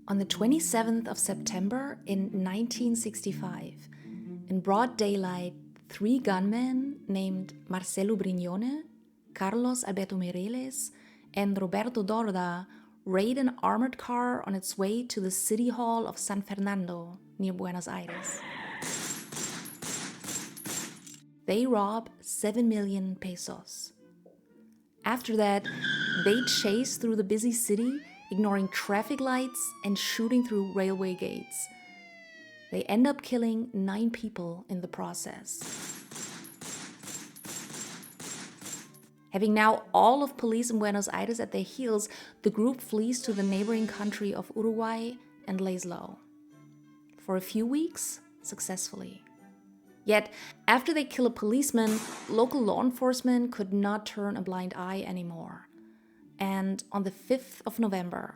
On the 27th of September in 1965, in broad daylight, 3 gunmen named Marcelo Brignone, Carlos Alberto Mireles, and Roberto Dorda raid an armored car on its way to the City Hall of San Fernando near Buenos Aires. They rob 7 million pesos. After that, they chase through the busy city, ignoring traffic lights and shooting through railway gates. They end up killing 9 people in the process. Having now all of police in Buenos Aires at their heels, the group flees to the neighboring country of Uruguay and lays low. For a few weeks, successfully. Yet, after they kill a policeman, local law enforcement could not turn a blind eye anymore. And on the 5th of November,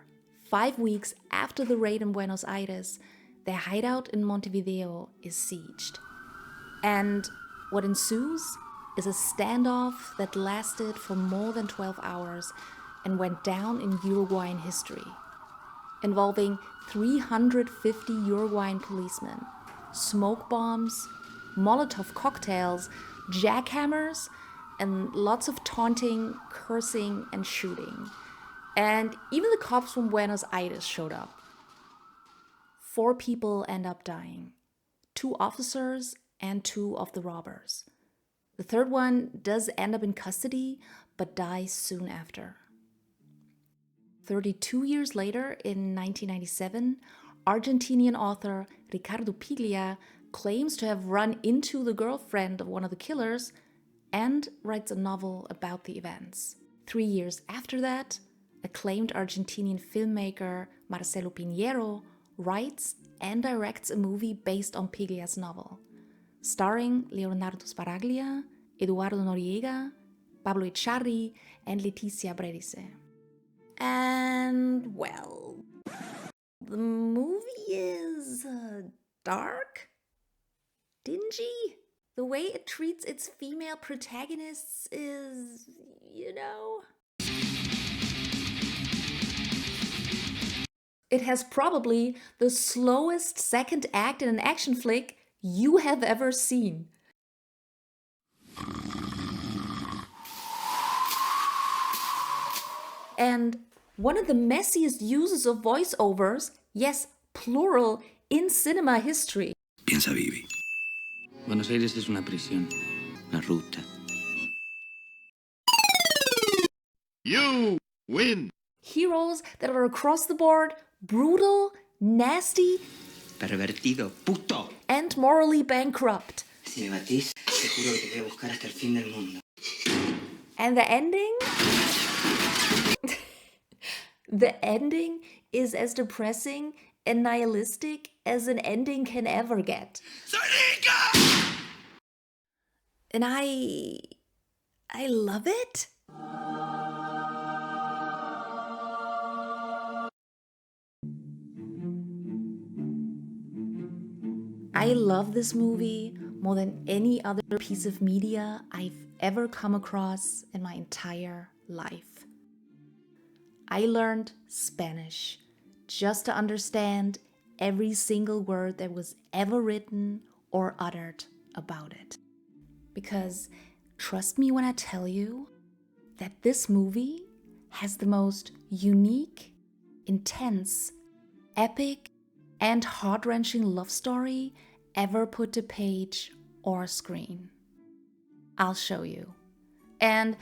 5 weeks after the raid in Buenos Aires, their hideout in Montevideo is sieged. And what ensues is a standoff that lasted for more than 12 hours and went down in Uruguayan history, involving 350 Uruguayan policemen, smoke bombs, Molotov cocktails, jackhammers, and lots of taunting, cursing, and shooting. And even the cops from Buenos Aires showed up. 4 people end up dying, 2 officers and 2 of the robbers. The third one does end up in custody, but dies soon after. 32 years later, in 1997, Argentinian author Ricardo Piglia claims to have run into the girlfriend of one of the killers and writes a novel about the events. 3 years after that, acclaimed Argentinian filmmaker Marcelo Pinheiro writes and directs a movie based on Piglia's novel, starring Leonardo Sbaraglia, Eduardo Noriega, Pablo Echarri, and Leticia Bredice. And, well, the movie is dark, dingy. The way it treats its female protagonists is, It has probably the slowest second act in an action flick you have ever seen. And one of the messiest uses of voiceovers, yes, plural, in cinema history. Piensa, Vivi. Buenos Aires es una prisión. La ruta. You win! Heroes that are across the board brutal, nasty, Pervertido, puto. and morally bankrupt. Si me batís, te juro que te voy a buscar hasta el fin del mundo. And the ending? The ending is as depressing and nihilistic as an ending can ever get. Sonica! And I love it. I love this movie more than any other piece of media I've ever come across in my entire life. I learned Spanish just to understand every single word that was ever written or uttered about it. Because trust me when I tell you that this movie has the most unique, intense, epic, and heart-wrenching love story ever put to page or screen. I'll show you. And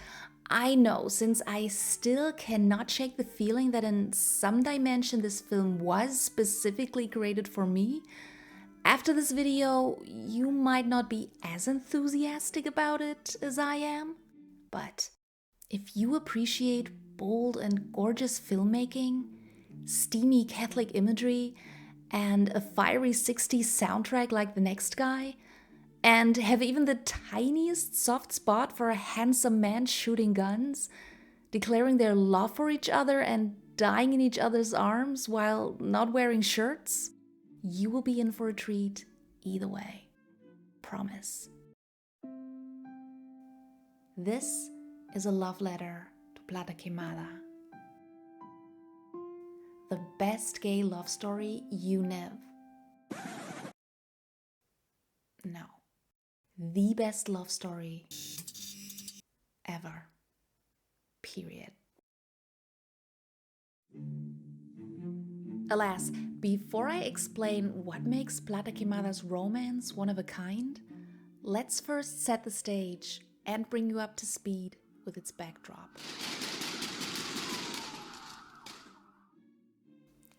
I know, since I still cannot shake the feeling that in some dimension this film was specifically created for me, after this video, you might not be as enthusiastic about it as I am. But if you appreciate bold and gorgeous filmmaking, steamy Catholic imagery, and a fiery 60s soundtrack like The Next Guy, and have even the tiniest soft spot for a handsome man shooting guns, declaring their love for each other and dying in each other's arms while not wearing shirts, you will be in for a treat either way. Promise. This is a love letter to Plata Quemada. the best gay love story you know. No. The best love story ever. Period. Alas, before I explain what makes Plata Quemada's romance one of a kind, let's first set the stage and bring you up to speed with its backdrop.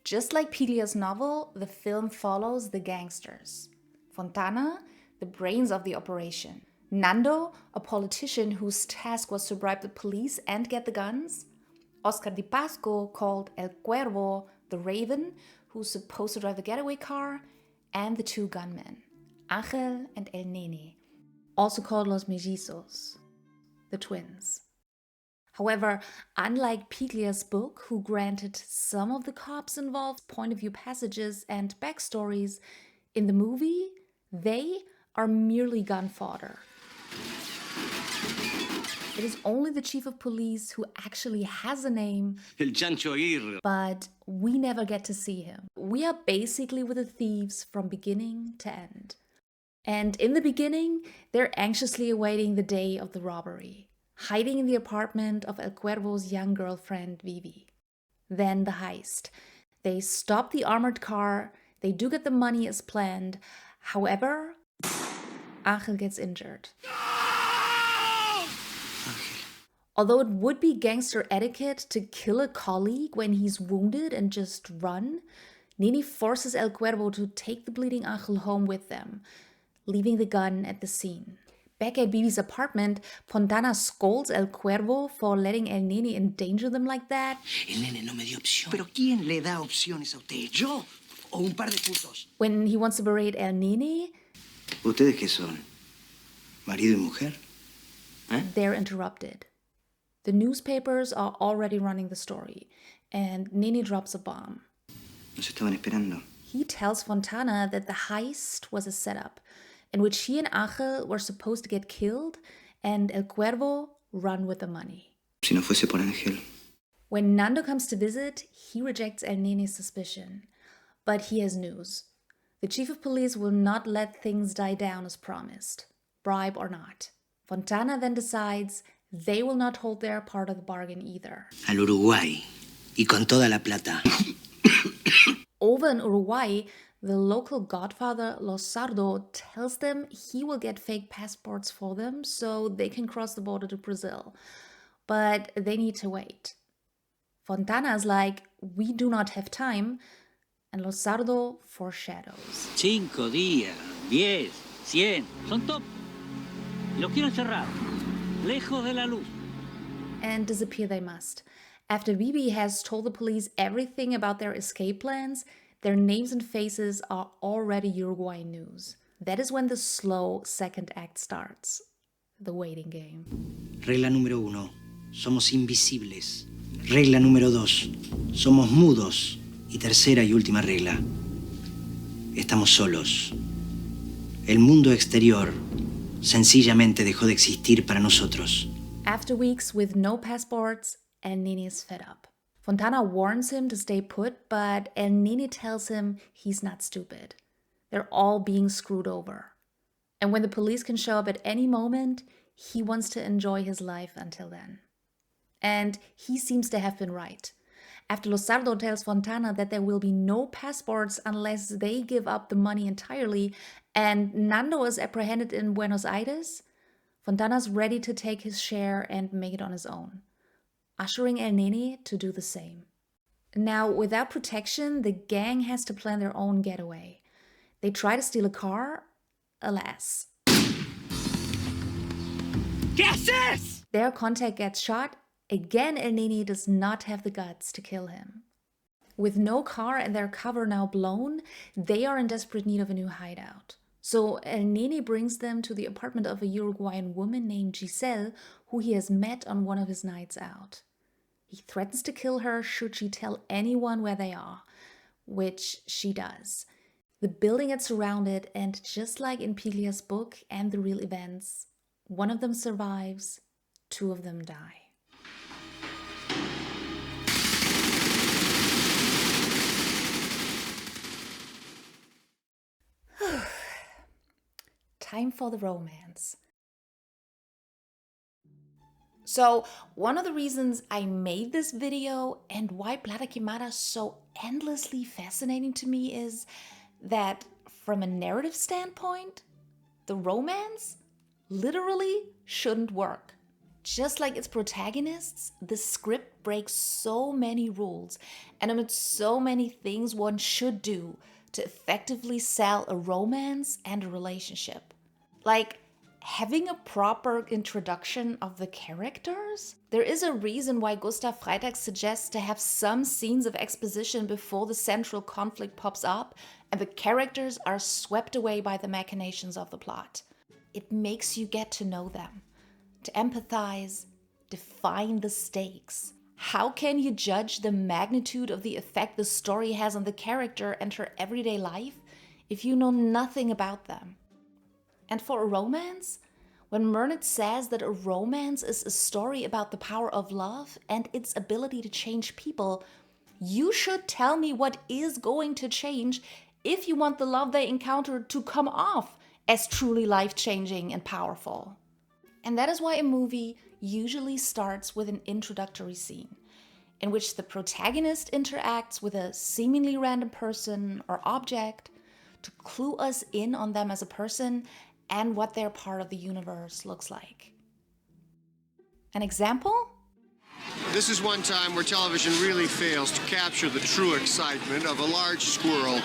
Just like Piglia's novel, the film follows the gangsters. Fontana, the brains of the operation. Nando, a politician whose task was to bribe the police and get the guns. Oscar Di Pasco, called El Cuervo, the Raven, who's supposed to drive the getaway car. And the two gunmen, Ángel and El Nene, also called Los Mellizos, the twins. However, unlike Piglia's book, who granted some of the cops involved point of view passages and backstories, in the movie, they are merely gun fodder. It is only the chief of police who actually has a name, El Chancho Aguirre. but we never get to see him. We are basically with the thieves from beginning to end. And in the beginning, they're anxiously awaiting the day of the robbery, hiding in the apartment of El Cuervo's young girlfriend, Vivi. Then the heist. They stop the armored car, they do get the money as planned. However, Ángel gets injured. Although it would be gangster etiquette to kill a colleague when he's wounded and just run, NENE forces El Cuervo to take the bleeding Ángel home with them, leaving the gun at the scene. Back at Vivi's apartment, Fontana scolds El Cuervo for letting El Nene endanger them like that. El nene no me dio opción. ¿Pero quién le da opciones a usted? ¿Yo? ¿O un par de putos? When he wants to berate El Nene, ¿Ustedes qué son? ¿Marido y mujer? they're interrupted. The newspapers are already running the story, and NENE drops a bomb. Nos estaban esperando. He tells Fontana that the heist was a setup, in which he and Ángel were supposed to get killed, and El Cuervo run with the money. Si no fuese por Ángel. When Nando comes to visit, he rejects El Nene's suspicion. But he has news. The chief of police will not let things die down as promised, bribe or not. Fontana then decides they will not hold their part of the bargain either. Al Uruguay. Y con toda la plata. Over in Uruguay, the local godfather Losardo tells them he will get fake passports for them so they can cross the border to Brazil. But they need to wait. Fontana is like, we do not have time, and Losardo foreshadows. 5 días, 10, 100, son top. Los quiero encerrar, lejos de la luz. And disappear they must. After Vivi has told the police everything about their escape plans, their names and faces are already Uruguayan news. That is when the slow second act starts. The waiting game. Regla número 1. Somos invisibles. Regla número 2. Somos mudos. Y tercera y última regla. Estamos solos. El mundo exterior sencillamente dejó de existir para nosotros. After weeks with no passports, El Nene is fed up. Fontana warns him to stay put, but El Nene tells him he's not stupid. They're all being screwed over. And when the police can show up at any moment, he wants to enjoy his life until then. And he seems to have been right. After Losardo tells Fontana that there will be no passports unless they give up the money entirely, and Nando is apprehended in Buenos Aires, Fontana's ready to take his share and make it on his own, ushering El Nene to do the same. Now, without protection, the gang has to plan their own getaway. They try to steal a car, alas. ¿Qué haces? Their contact gets shot. Again, El Nene does not have the guts to kill him. With no car and their cover now blown, they are in desperate need of a new hideout. So El Nene brings them to the apartment of a Uruguayan woman named Giselle, who he has met on one of his nights out. He threatens to kill her should she tell anyone where they are, which she does. The building gets surrounded, and just like in Piglia's book and the real events, one of them survives, 2 of them die. time for the romance. So, one of the reasons I made this video and why Plata Quemada is so endlessly fascinating to me is that from a narrative standpoint, the romance literally shouldn't work. Just like its protagonists, the script breaks so many rules and omits so many things one should do to effectively sell a romance and a relationship. Like having a proper introduction of the characters. There is a reason why Gustav Freitag suggests to have some scenes of exposition before the central conflict pops up and the characters are swept away by the machinations of the plot. It makes you get to know them, to empathize, define the stakes. How can you judge the magnitude of the effect the story has on the character and her everyday life if you know nothing about them? And for a romance, when Murnau says that a romance is a story about the power of love and its ability to change people, you should tell me what is going to change if you want the love they encounter to come off as truly life-changing and powerful. And that is why a movie usually starts with an introductory scene in which the protagonist interacts with a seemingly random person or object to clue us in on them as a person and what their part of the universe looks like. An example? This is one time where television really fails to capture the true excitement of a large squirrel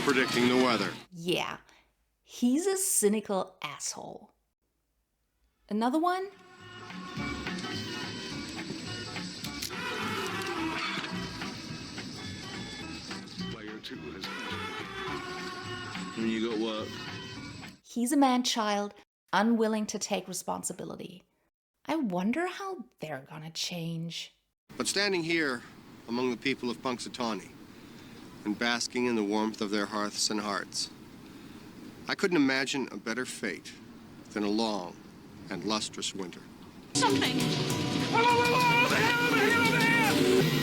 predicting the weather. Yeah, he's a cynical asshole. Another one? Player 2 has When you got work. He's a man-child, unwilling to take responsibility. I wonder how they're gonna change. But standing here among the people of Punxsutawney and basking in the warmth of their hearths and hearts, I couldn't imagine a better fate than a long and lustrous winter. Something! Hello! Over here!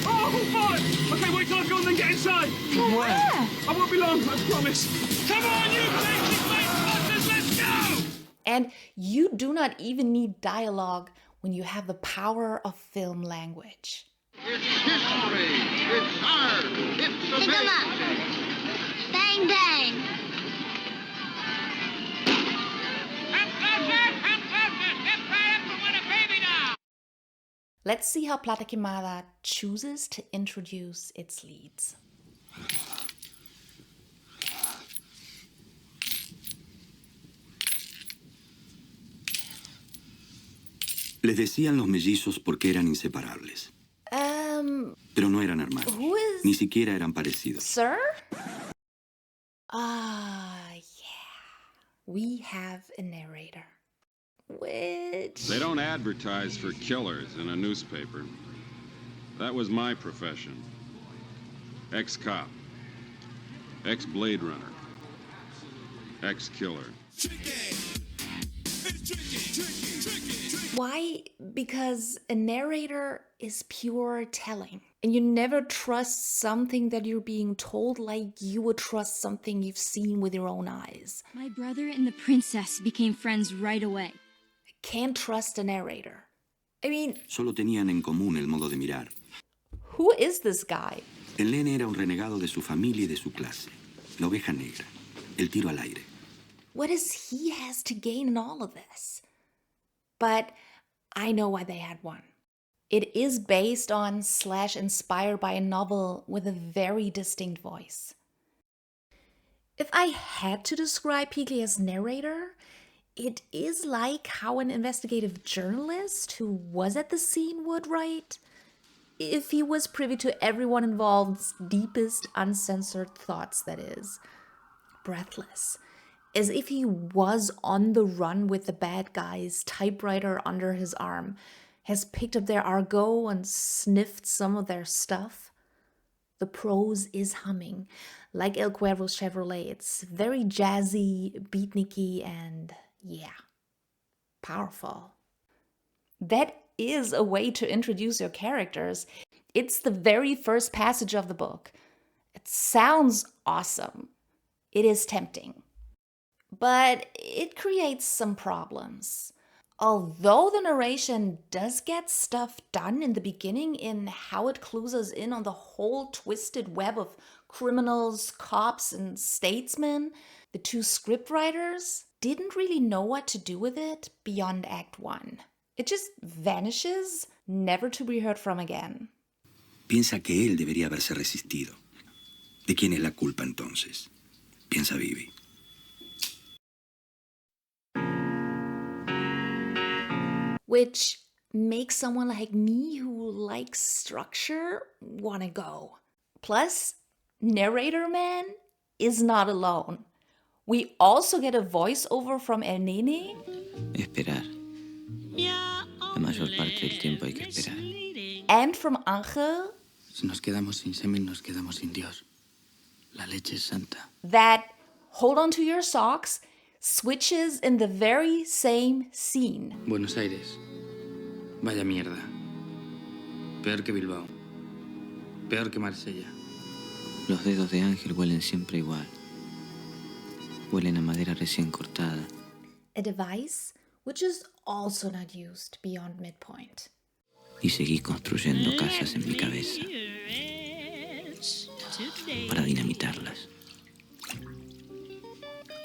Oh, boy! Okay, wait till I've gone, then get inside! Where? I won't be long, I promise. Come on, you basic busters, let's go! And you do not even need dialogue when you have the power of film language. It's history! It's art! It's Pick 'em up. Bang, bang. Let's see how Plata Quemada chooses to introduce its leads. Les decían los mellizos porque eran inseparables. Pero no eran hermanos. Who is... Ni siquiera eran parecidos. Sir? Yeah. We have a narrator. Which... They don't advertise for killers in a newspaper. That was my profession. Ex-cop. Ex-Blade Runner. Ex-killer. Why? Because a narrator is pure telling. And you never trust something that you're being told like you would trust something you've seen with your own eyes. My brother and the princess became friends right away. I can't trust a narrator. I mean... Solo tenían en común el modo de mirar. Who is this guy? El nene era un renegado de su familia y de su clase. La oveja negra. El tiro al aire. What does he has to gain in all of this? But I know why they had one. It is based on / inspired by a novel with a very distinct voice. If I had to describe Piglia's narrator, it is like how an investigative journalist who was at the scene would write, if he was privy to everyone involved's deepest uncensored thoughts, that is. Breathless. As if he was on the run with the bad guys, typewriter under his arm, has picked up their argot and sniffed some of their stuff. The prose is humming, like El Cuervo's Chevrolet. It's very jazzy, beatniky, and yeah, powerful. That is a way to introduce your characters. It's the very first passage of the book. It sounds awesome. It is tempting. but it creates some problems. Although the narration does get stuff done in the beginning in how it clues us in on the whole twisted web of criminals, cops, and statesmen, the two scriptwriters didn't really know what to do with it beyond Act 1. It just vanishes, never to be heard from again. Piensa que él debería haberse resistido. ¿De quién es la culpa entonces? Piensa Vivi. Which makes someone like me who likes structure wanna go. Plus, narrator man is not alone. We also get a voiceover from el NENE. Esperar. La mayor parte del tiempo hay que esperar. And from Ángel. Si nos quedamos sin semen, nos quedamos sin Dios. La leche es santa. That, hold on to your socks, switches in the very same scene. Buenos Aires. Vaya mierda. Peor que Bilbao. Peor que Marsella. Los dedos de Ángel huelen siempre igual. Huelen a madera recién cortada. A device which is also not used beyond midpoint. Y seguí construyendo casas en mi cabeza. Para dinamitarlas.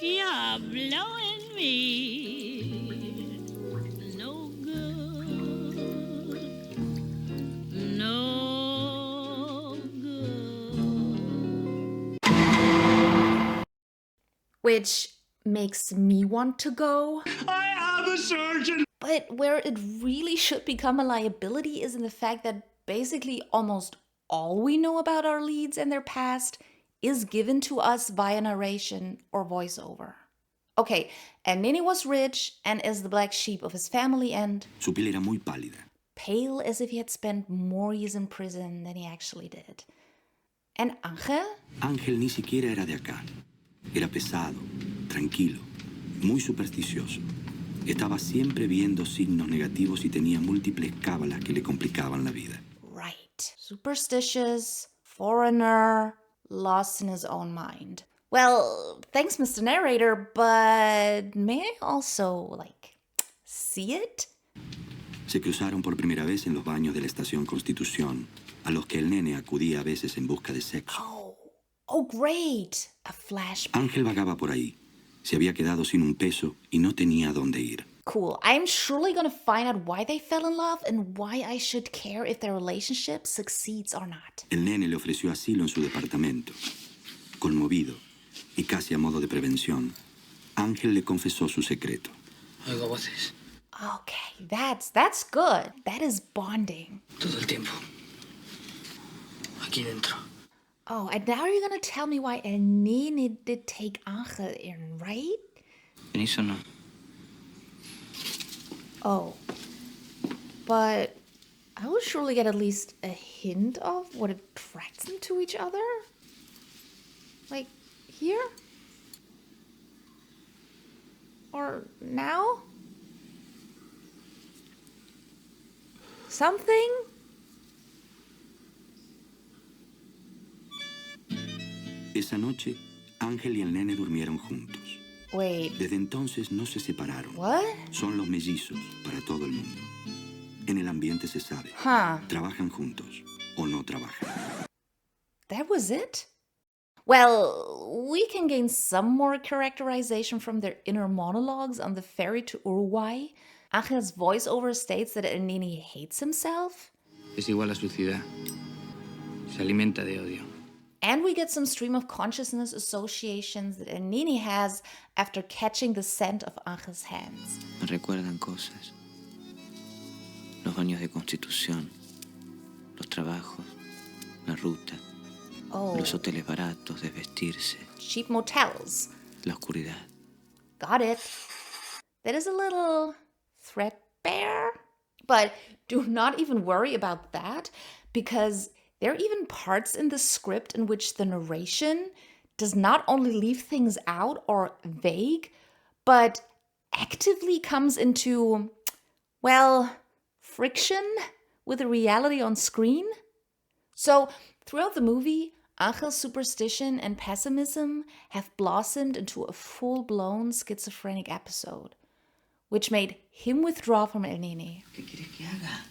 You're blowing me no good, no good. Which makes me want to go. I am a surgeon! But where it really should become a liability is in the fact that basically almost all we know about our leads and their past is given to us via narration or voiceover. Okay, and NENE was rich and is the black sheep of his family and... Su piel era muy pálida. Pale as if he had spent more years in prison than he actually did. And Ángel? Ángel ni siquiera era de acá. Era pesado, tranquilo, muy supersticioso. Estaba siempre viendo signos negativos y tenía múltiples cábalas que le complicaban la vida. Right. Superstitious, foreigner, lost in his own mind. Well, thanks, Mr. Narrator, but may I also, see it? Se cruzaron por primera vez en los baños de la estación Constitución, a los que el nene acudía a veces en busca de sexo. Oh, great. A flashback. Ángel vagaba por ahí. Se había quedado sin un peso y no tenía dónde ir. Cool. I'm surely gonna find out why they fell in love and why I should care if their relationship succeeds or not. El nene le ofreció asilo en su departamento. Conmovido y casi a modo de prevención, Ángel le confesó su secreto. Oigo voces. Okay, that's good. That is bonding. Todo el tiempo. Aquí dentro. Oh, and now you're gonna tell me why el NENE did take Ángel in, right? ¿Venís o no? Oh. But I would surely get at least a hint of what attracts them to each other. Like, here? Or now? Something? Esa noche, Ángel y el nene durmieron juntos. Wait. Desde entonces no se separaron. What? Son los mellizos para todo el mundo. En el ambiente se sabe. Huh. Trabajan juntos o no trabajan. That was it? Well, we can gain some more characterization from their inner monologues on the ferry to Uruguay. Angel's voiceover states that el NENE hates himself. Es igual a suicidar. Se alimenta de odio. And we get some stream of consciousness associations that el NENE has after catching the scent of Angel's hands. Me recuerdan cosas. Los baños de Constitución. Los trabajos. La ruta. Oh. Los hoteles baratos de vestirse. Cheap motels. La oscuridad. Got it. That is a little threadbare. But do not even worry about that, because there are even parts in the script in which the narration does not only leave things out or vague, but actively comes into, well, friction with the reality on screen. So throughout the movie, Angel's superstition and pessimism have blossomed into a full-blown schizophrenic episode, which made him withdraw from El Nene. ¿Qué querés que haga?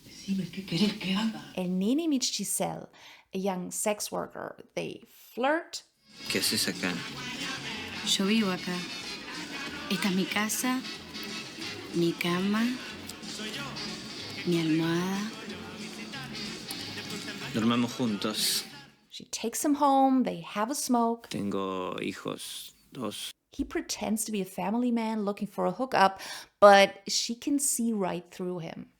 Decime, ¿qué querés que haga? El Nene meets Giselle, a young sex worker. They flirt. ¿Qué haces acá? Yo vivo acá. Esta es mi casa, mi cama, mi almohada. Dormamos juntos. She takes him home, they have a smoke. Tengo hijos, 2. He pretends to be a family man looking for a hookup, but she can see right through him.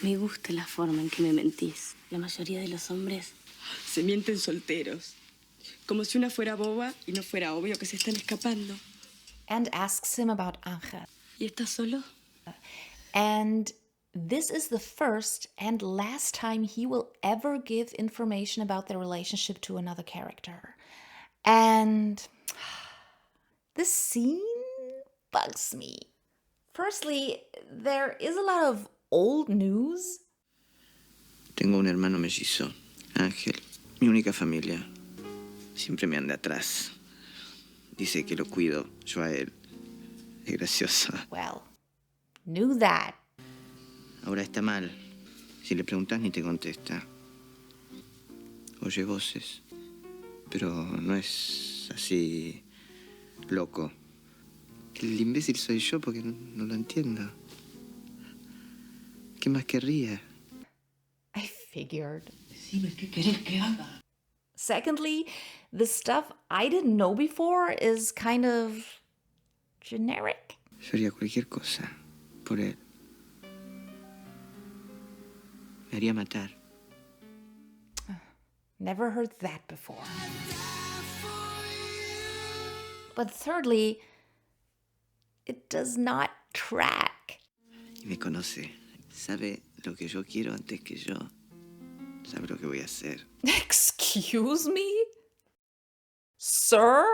Me gusta la forma en que me mentís. La mayoría de los hombres se mienten solteros. Como si una fuera boba y no fuera obvio que se están escapando. And asks him about Angel. ¿Y estás solo? And this is the first and last time he will ever give information about their relationship to another character. And this scene bugs me. Firstly, there is a lot of old news. Tengo un hermano mellizo, Ángel, mi única familia. Siempre me anda atrás. Dice que lo cuido, yo a él. Es gracioso. Well, knew that. Ahora está mal. Si le preguntas ni te contesta. Oye voces. Pero no es así loco. El imbécil soy yo porque no lo entiendo. ¿Qué más querría? I figured. Decime, ¿qué querés que haga? Secondly, the stuff I didn't know before is kind of generic. Yo haría cualquier cosa por él. Me haría matar. Never heard that before. But thirdly, it does not track. Y me conoce. Sabe lo que yo quiero antes que yo. Sabe lo que voy a hacer. Excuse me? Sir?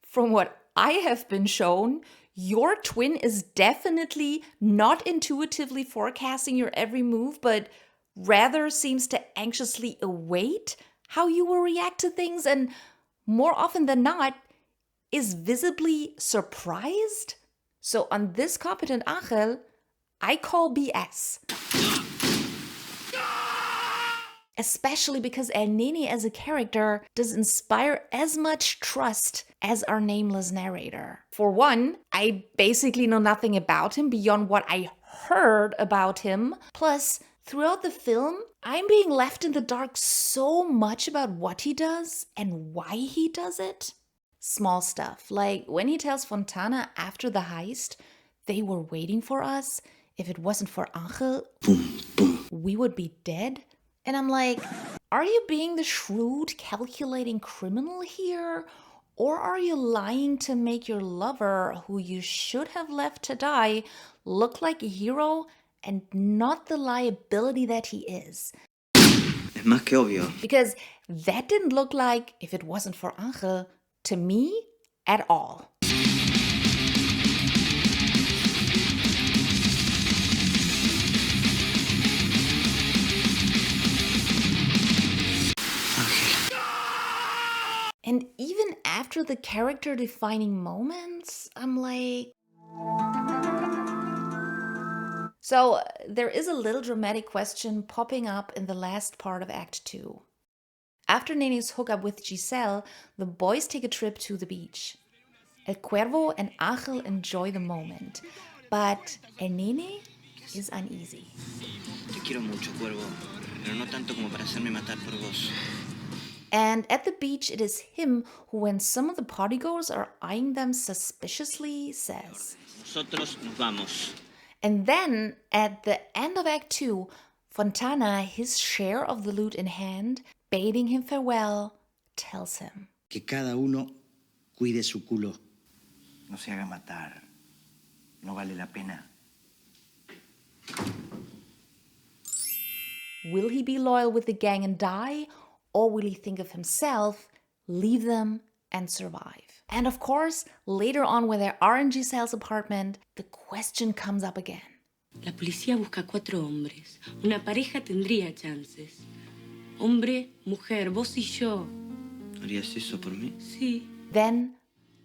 From what I have been shown, your twin is definitely not intuitively forecasting your every move, but rather seems to anxiously await how you will react to things and, more often than not, is visibly surprised. So on this competent Angel, I call BS. Especially because El Nene as a character does inspire as much trust as our nameless narrator. For one, I basically know nothing about him beyond what I heard about him. Plus, throughout the film, I'm being left in the dark so much about what he does and why he does it. Small stuff, like when he tells Fontana after the heist, they were waiting for us. If it wasn't for Angel, we would be dead. And I'm like, are you being the shrewd, calculating criminal here? Or are you lying to make your lover, who you should have left to die, look like a hero and not the liability that he is? Es más que obvio. Because that didn't look like, if it wasn't for Angel, to me at all. And even after the character-defining moments, I'm like... So, there is a little dramatic question popping up in the last part of Act 2. After Nene's hookup with Giselle, the boys take a trip to the beach. El Cuervo and Angel enjoy the moment, but El Nene is uneasy. Te quiero mucho, Cuervo, pero no tanto como para hacerme matar por vos. And at the beach, it is him who, when some of the partygoers are eyeing them suspiciously, says... Nosotros nos vamos. And then, at the end of Act 2, Fontana, his share of the loot in hand, bidding him farewell, tells him... Que cada uno cuide su culo. No se haga matar. No vale la pena. Will he be loyal with the gang and die? Or will he think of himself, leave them, and survive? And of course, later on when they are in Giselle's apartment, the question comes up again. La policía busca 4 hombres. Una pareja tendría chances. Hombre, mujer, vos y yo. ¿Harías eso por mí? Sí. Then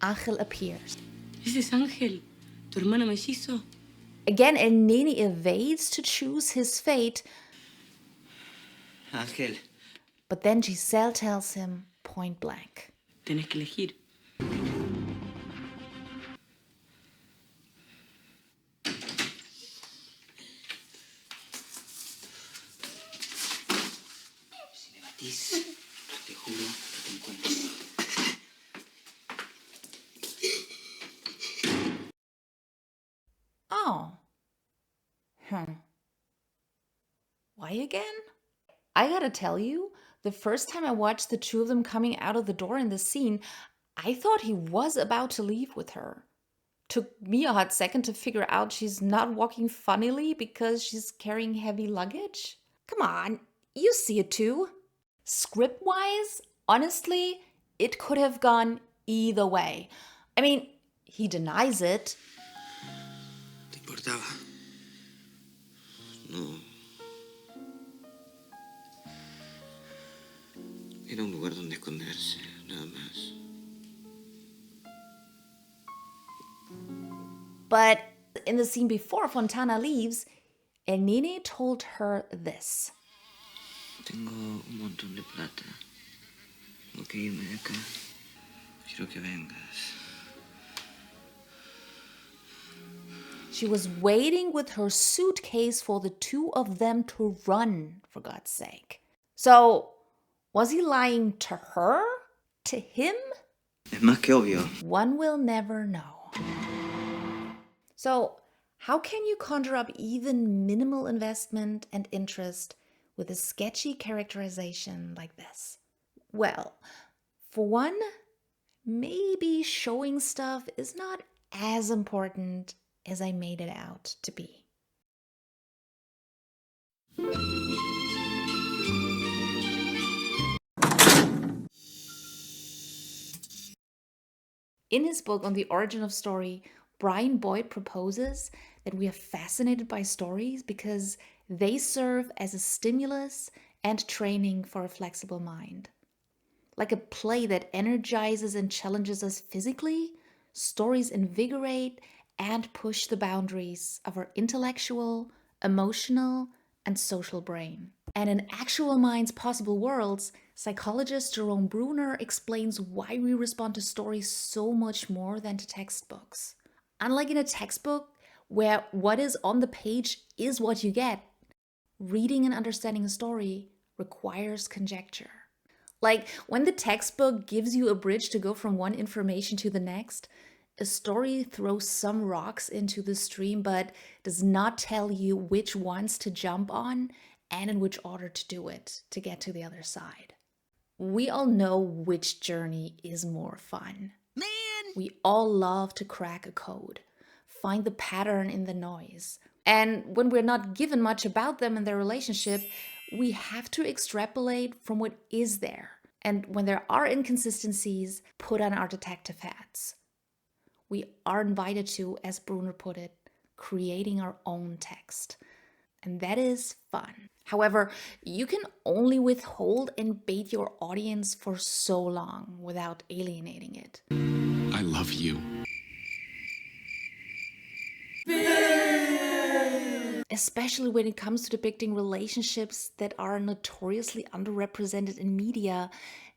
Ángel appears. Ese es Ángel, tu hermano mellizo. Again, El Nene evades to choose his fate, Ángel. but then Giselle tells him point blank. Tenés que elegir. Si me batís, te juro que te encuentro. Oh. Why again? I gotta tell you, the first time I watched the two of them coming out of the door in this scene, I thought he was about to leave with her. Took me a hot second to figure out she's not walking funnily because she's carrying heavy luggage. Come on, you see it too. Script-wise, honestly, it could have gone either way. I mean, he denies it. ¿Te importaba? No. Era un lugar donde esconderse, nada más. But in the scene before Fontana leaves, El Nene told her this. Tengo un montón de plata. Tengo que irme de acá. Quiero que vengas. She was waiting with her suitcase for the two of them to run, for God's sake. So, was he lying to her? To him? Es más que obvio. One will never know. So, how can you conjure up even minimal investment and interest with a sketchy characterization like this? Well, for one, maybe showing stuff is not as important as I made it out to be. In his book on the origin of story, Brian Boyd proposes that we are fascinated by stories because they serve as a stimulus and training for a flexible mind. Like a play that energizes and challenges us physically, stories invigorate and push the boundaries of our intellectual, emotional, and social brain. And in Actual Minds, Possible Worlds, psychologist Jerome Bruner explains why we respond to stories so much more than to textbooks. Unlike in a textbook, where what is on the page is what you get, reading and understanding a story requires conjecture. Like when the textbook gives you a bridge to go from one information to the next, a story throws some rocks into the stream but does not tell you which ones to jump on and in which order to do it to get to the other side. We all know which journey is more fun. We all love to crack a code, find the pattern in the noise. And when we're not given much about them and their relationship, we have to extrapolate from what is there. And when there are inconsistencies, put on our detective hats. We are invited to, as Bruner put it, creating our own text. And that is fun. However, you can only withhold and bait your audience for so long without alienating it. I love you. Especially when it comes to depicting relationships that are notoriously underrepresented in media,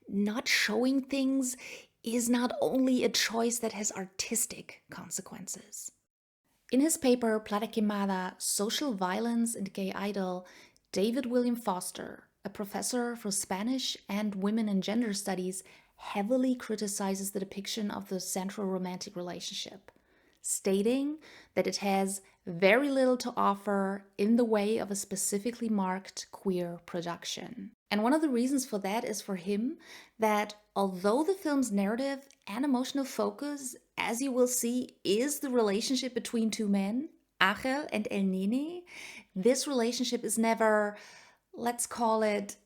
not showing things is not only a choice that has artistic consequences. In his paper, Plata Quemada, Social Violence and Gay Idol, David William Foster, a professor for Spanish and women and gender studies, heavily criticizes the depiction of the central romantic relationship, stating that it has very little to offer in the way of a specifically marked queer production. And one of the reasons for that is for him that although the film's narrative and emotional focus, as you will see, is the relationship between two men, Ángel and El Nene, this relationship is never, let's call it,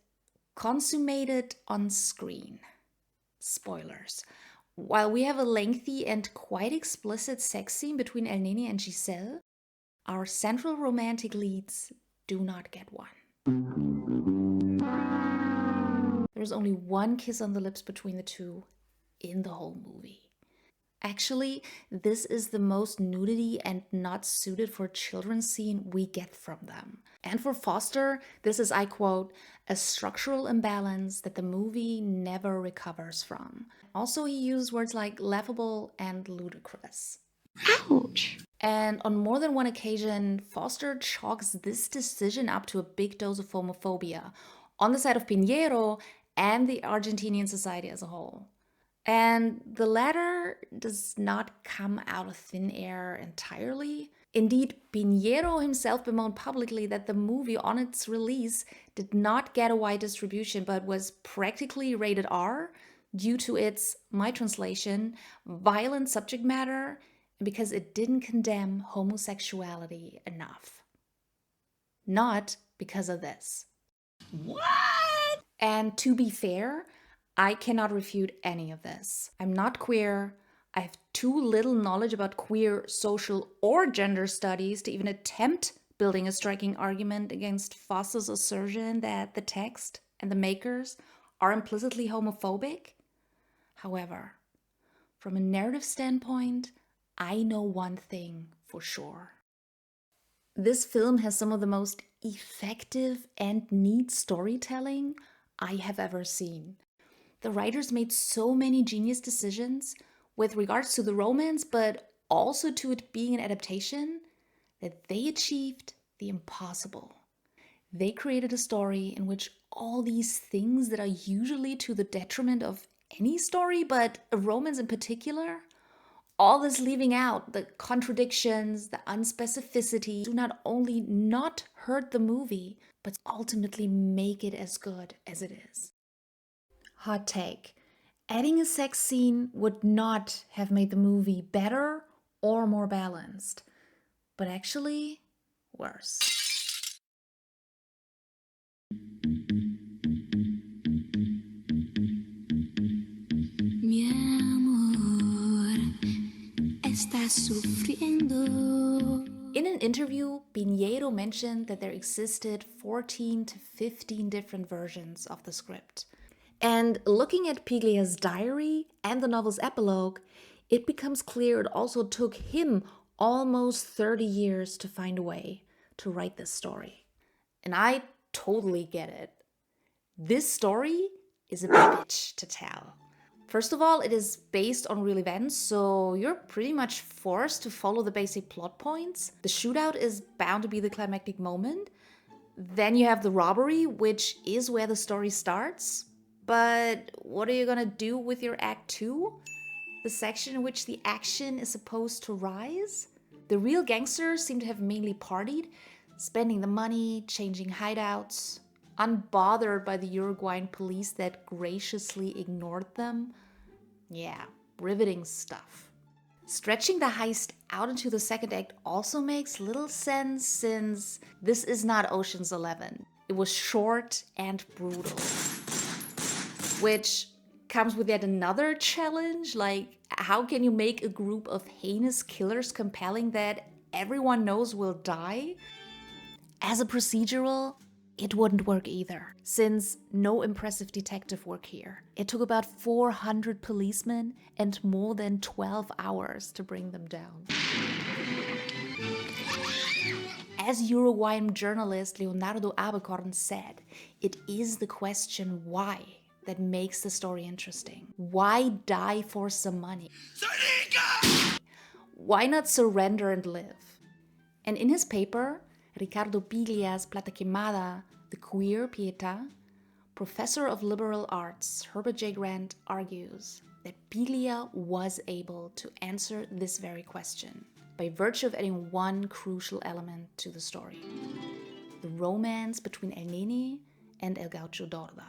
consummated on screen. Spoilers. While we have a lengthy and quite explicit sex scene between El Nene and Giselle, our central romantic leads do not get one. There's only one kiss on the lips between the two in the whole movie. Actually, this is the most nudity and not suited for children scene we get from them. And for Foster, this is, I quote, a structural imbalance that the movie never recovers from. Also, he used words like laughable and ludicrous. Ouch! And on more than one occasion, Foster chalks this decision up to a big dose of homophobia on the side of Pinheiro and the Argentinian society as a whole. And the latter does not come out of thin air entirely. Indeed, Pinheiro himself bemoaned publicly that the movie on its release did not get a wide distribution but was practically rated R due to its, my translation, violent subject matter, and because it didn't condemn homosexuality enough. Not because of this. What? And to be fair, I cannot refute any of this. I'm not queer. I have too little knowledge about queer, social, or gender studies to even attempt building a striking argument against Foster's assertion that the text and the makers are implicitly homophobic. However, from a narrative standpoint, I know one thing for sure. This film has some of the most effective and neat storytelling I have ever seen. The writers made so many genius decisions with regards to the romance, but also to it being an adaptation, that they achieved the impossible. They created a story in which all these things that are usually to the detriment of any story, but a romance in particular, all this leaving out, the contradictions, the unspecificity, do not only not hurt the movie, but ultimately make it as good as it is. Hot take. Adding a sex scene would not have made the movie better or more balanced, but actually worse. Mi amor, estás sufriendo. In an interview, Pinheiro mentioned that there existed 14 to 15 different versions of the script. And looking at Piglia's diary and the novel's epilogue, it becomes clear it also took him almost 30 years to find a way to write this story. And I totally get it. This story is a bitch to tell. First of all, it is based on real events, so you're pretty much forced to follow the basic plot points. The shootout is bound to be the climactic moment. Then you have the robbery, which is where the story starts. But what are you gonna do with your act 2? The section in which the action is supposed to rise? The real gangsters seem to have mainly partied, spending the money, changing hideouts, unbothered by the Uruguayan police that graciously ignored them. Yeah, riveting stuff. Stretching the heist out into the second act also makes little sense since this is not Ocean's 11. It was short and brutal. Which comes with yet another challenge, like how can you make a group of heinous killers compelling that everyone knows will die? As a procedural, it wouldn't work either, since no impressive detective work here. It took about 400 policemen and more than 12 hours to bring them down. As Uruguayan journalist Leonardo Abercorn said, it is the question why that makes the story interesting. Why die for some money? Why not surrender and live? And in his paper, Ricardo Piglia's Plata Quemada, The Queer Pietà, professor of liberal arts Herbert J. Grant argues that Piglia was able to answer this very question by virtue of adding one crucial element to the story: the romance between El NENE and El Gaucho Dorda.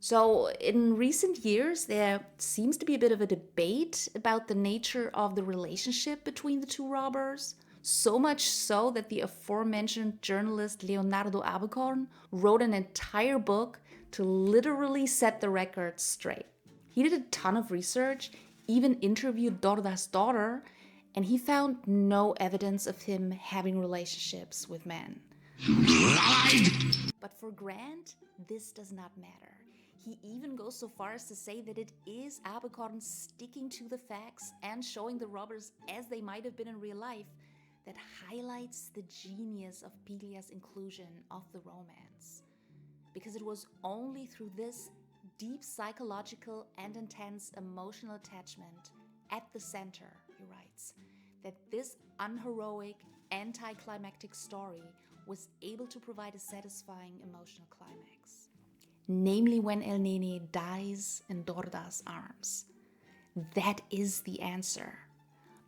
So in recent years, there seems to be a bit of a debate about the nature of the relationship between the two robbers. So much so that the aforementioned journalist Leonardo Abercorn wrote an entire book to literally set the record straight. He did a ton of research, even interviewed Dorda's daughter, and he found no evidence of him having relationships with men. But for Grant, this does not matter. He even goes so far as to say that it is Abercorn sticking to the facts and showing the robbers as they might have been in real life that highlights the genius of Piglia's inclusion of the romance. Because it was only through this deep psychological and intense emotional attachment at the center, he writes, that this unheroic, anticlimactic story was able to provide a satisfying emotional climax. Namely when El Nene dies in Dorda's arms. That is the answer.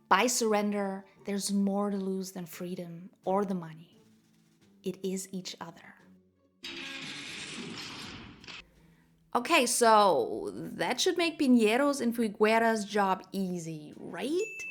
By surrender, there's more to lose than freedom or the money. It is each other. Okay, so that should make Piñeros and Figuera's job easy, right?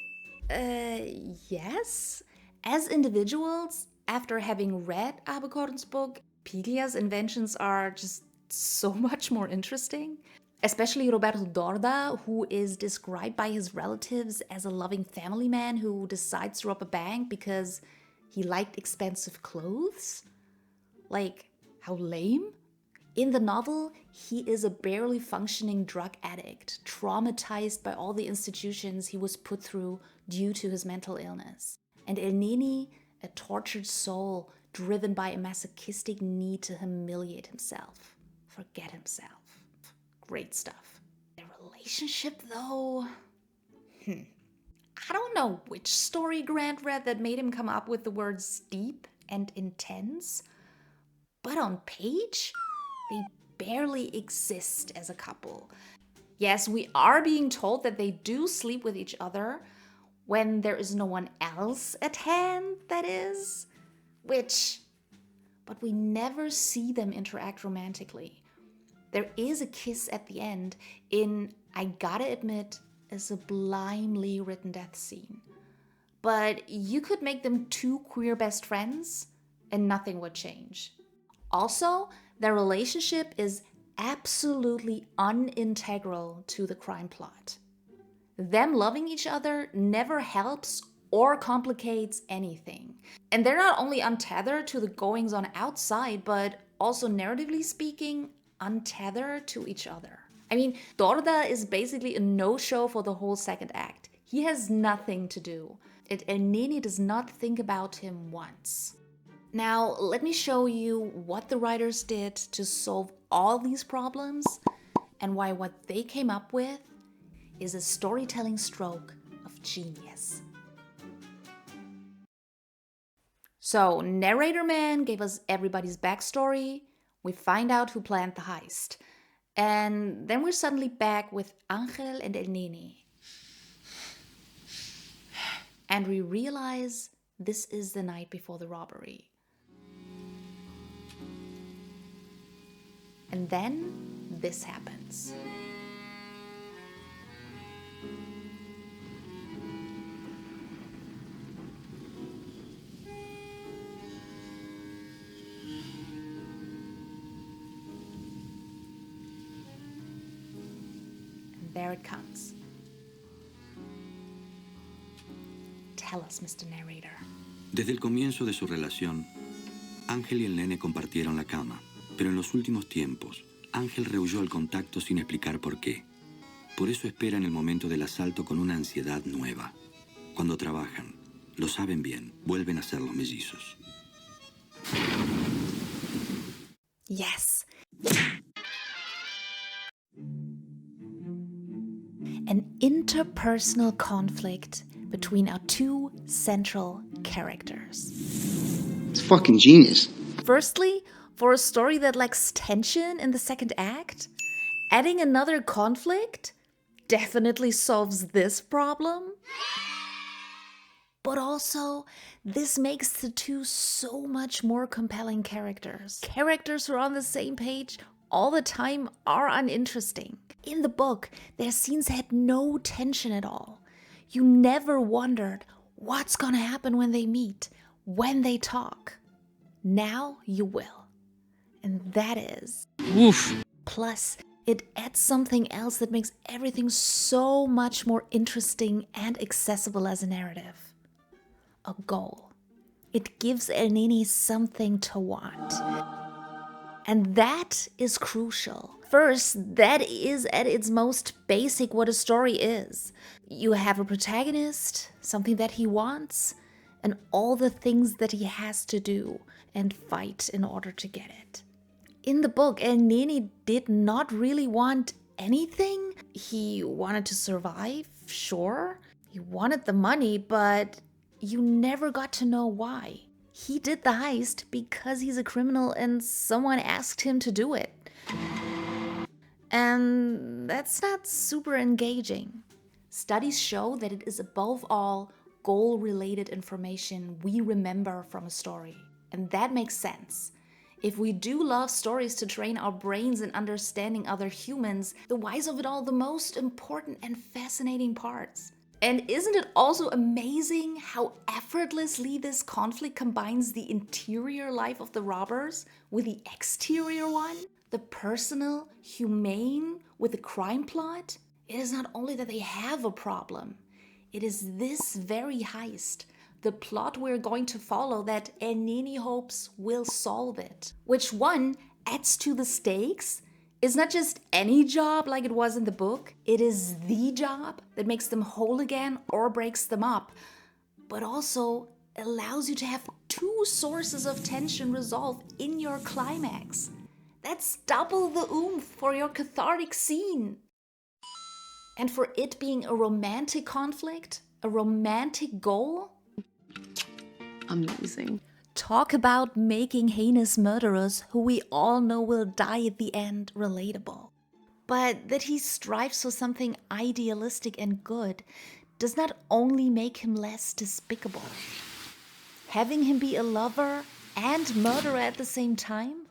Yes. As individuals, after having read Abercorn's book, Piglia's inventions are just so much more interesting. Especially Roberto Dorda, who is described by his relatives as a loving family man who decides to rob a bank because he liked expensive clothes. Like, how lame? In the novel, he is a barely functioning drug addict, traumatized by all the institutions he was put through due to his mental illness. And El Nene, a tortured soul driven by a masochistic need to humiliate himself, forget himself. Great stuff. Their relationship, though? I don't know which story Grant read that made him come up with the words deep and intense, but on page, they barely exist as a couple. Yes, we are being told that they do sleep with each other when there is no one else at hand, that is. But we never see them interact romantically. There is a kiss at the end in, I gotta admit, a sublimely written death scene. But you could make them two queer best friends and nothing would change. Also, their relationship is absolutely unintegral to the crime plot. Them loving each other never helps or complicates anything. And they're not only untethered to the goings on outside, but also narratively speaking, untethered to each other. I mean, Dorda is basically a no-show for the whole second act. He has nothing to do. El Nene does not think about him once. Now, let me show you what the writers did to solve all these problems and why what they came up with is a storytelling stroke of genius. So, Narrator Man gave us everybody's backstory. We find out who planned the heist. And then we're suddenly back with Angel and El Nene. And we realize this is the night before the robbery. And then this happens. There it comes. Tell us, Mr. Narrator. Desde el comienzo de su relación, Ángel y el nene compartieron la cama, pero en los últimos tiempos, Ángel rehuyó el contacto sin explicar por qué. Por eso esperan el momento del asalto con una ansiedad nueva. Cuando trabajan, lo saben bien, vuelven a ser los mellizos. Yes. An interpersonal conflict between our two central characters. It's fucking genius. Firstly, for a story that lacks tension in the second act, adding another conflict definitely solves this problem. But also, this makes the two so much more compelling characters. Characters who are on the same page all the time are uninteresting. In the book, their scenes had no tension at all. You never wondered what's gonna happen when they meet, when they talk. Now you will. And that is Woof. Plus, it adds something else that makes everything so much more interesting and accessible as a narrative. A goal. It gives El Nene something to want. And that is crucial. First, that is at its most basic what a story is. You have a protagonist, something that he wants, and all the things that he has to do and fight in order to get it. In the book, NENE did not really want anything. He wanted to survive, sure. He wanted the money, but you never got to know why. He did the heist because he's a criminal and someone asked him to do it. And that's not super engaging. Studies show that it is above all goal-related information we remember from a story. And that makes sense. If we do love stories to train our brains in understanding other humans, the whys of it all the most important and fascinating parts. And isn't it also amazing how effortlessly this conflict combines the interior life of the robbers with the exterior one? The personal, humane with the crime plot? It is not only that they have a problem, it is this very heist, the plot we're going to follow, that NENE hopes will solve it. Which one adds to the stakes? It's not just any job like it was in the book. It is the job that makes them whole again or breaks them up, but also allows you to have two sources of tension resolve in your climax. That's double the oomph for your cathartic scene. And for it being a romantic conflict, a romantic goal, Amazing. talk about making heinous murderers who we all know will die at the end relatable. But that he strives for something idealistic and good does not only make him less despicable. Having him be a lover and murderer at the same time,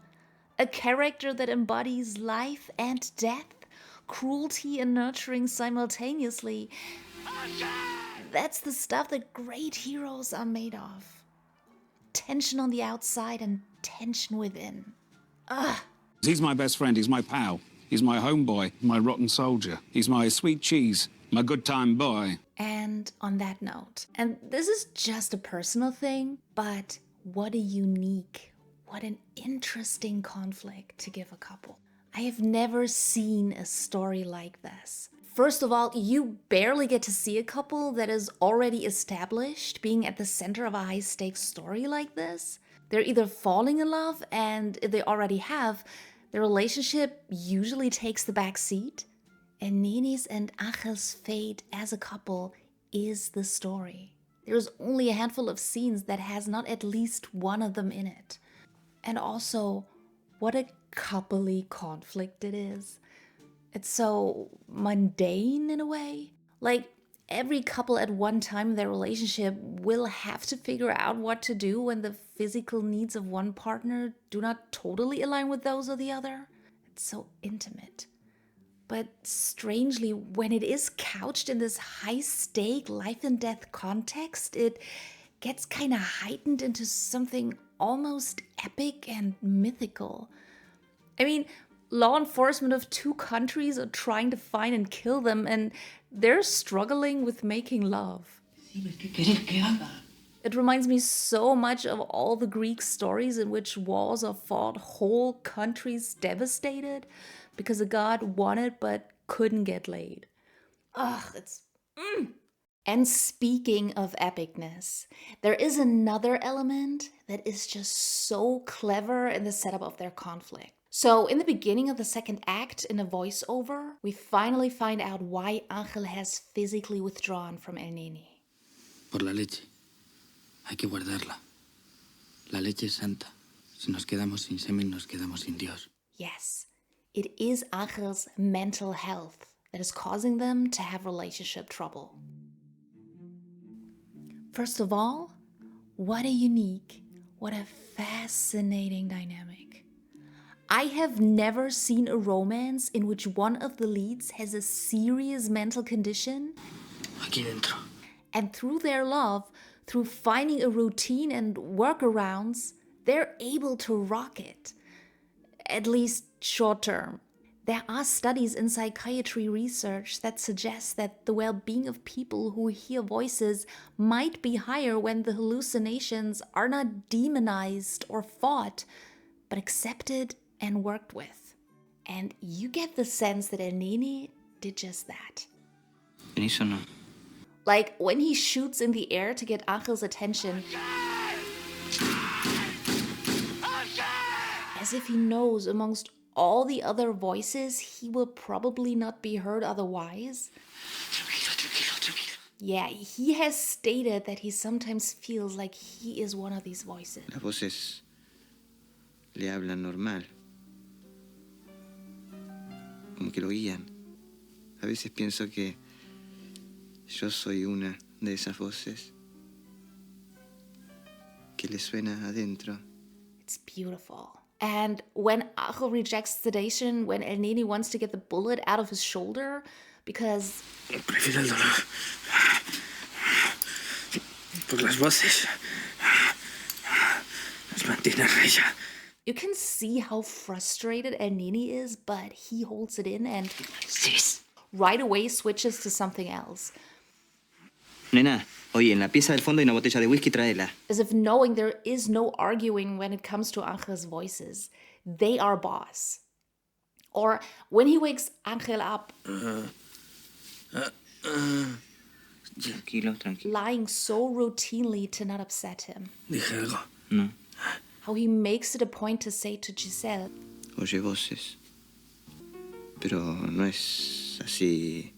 a character that embodies life and death, cruelty and nurturing simultaneously, that's the stuff that great heroes are made of. Tension on the outside and tension within. Ugh. He's my best friend, he's my pal. He's my homeboy, my rotten soldier. He's my sweet cheese, my good time boy. And on that note, and this is just a personal thing, but what a unique, what an interesting conflict to give a couple. I have never seen a story like this. First of all, you barely get to see a couple that is already established being at the center of a high-stakes story like this. They're either falling in love, and if they already have, their relationship usually takes the back seat. And NENE's and Angel's fate as a couple is the story. There's only a handful of scenes that has not at least one of them in it. And also, what a coupley conflict it is. It's so mundane in a way. Like, every couple at one time in their relationship will have to figure out what to do when the physical needs of one partner do not totally align with those of the other. It's so intimate. But strangely, when it is couched in this high-stake life and death context, it gets kind of heightened into something almost epic and mythical. I mean, law enforcement of two countries are trying to find and kill them, and they're struggling with making love. It reminds me so much of all the Greek stories in which wars are fought, whole countries devastated because a god wanted but couldn't get laid. Ugh, it's... And speaking of epicness, there is another element that is just so clever in the setup of their conflict. So in the beginning of the second act, in a voiceover, we finally find out why Angel has physically withdrawn from El NENE. Por la leche. Hay que guardarla. La leche es santa. Si nos quedamos sin semen, nos quedamos sin Dios. Yes, it is Angel's mental health that is causing them to have relationship trouble. First of all, what a unique, what a fascinating dynamic. I have never seen a romance in which one of the leads has a serious mental condition. Aquí dentro. And through their love, through finding a routine and workarounds, they're able to rock it. At least short term. There are studies in psychiatry research that suggest that the well-being of people who hear voices might be higher when the hallucinations are not demonized or fought, but accepted and worked with. And you get the sense that El Nene did just that. En eso no. Like when he shoots in the air to get Angel's attention, as if he knows amongst all the other voices he will probably not be heard otherwise. Yeah, he has stated that he sometimes feels like he is one of these voices. Las voces le hablan normal. Como que lo guían. A veces pienso que yo soy una de esas voces que le suena adentro. It's beautiful. And when Angel rejects sedation, when El Nene wants to get the bullet out of his shoulder, because... Prefiero el dolor. Por las voces. Nos mantiene a raya. You can see how frustrated El Nene is, but he holds it in and right away switches to something else. Nena, oye, en la pieza del fondo hay una botella de whisky, tráela. As if knowing there is no arguing when it comes to Angel's voices. They are boss. Or when he wakes Angel up, Tranquilo, tranquilo. lying so routinely to not upset him. Dije algo. No. How he makes it a point to say to Giselle, Oye voces. Pero no es así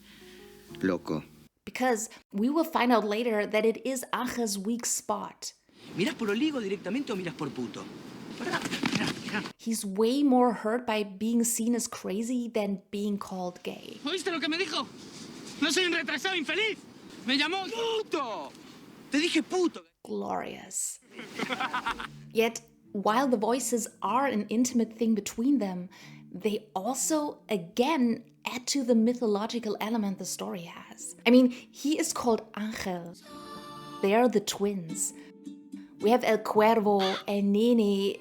loco. because we will find out later that it is Angel's weak spot. ¿Miras por oligo directamente o miras por puto? He's way more hurt by being seen as crazy than being called gay. ¿Oíste lo que me dijo? No soy un retrasado infeliz. Me llamó puto. Te dije puto. Glorious. Yet, while the voices are an intimate thing between them, they also, again, add to the mythological element the story has. I mean, he is called Angel. They are the twins. We have El Cuervo and Nene.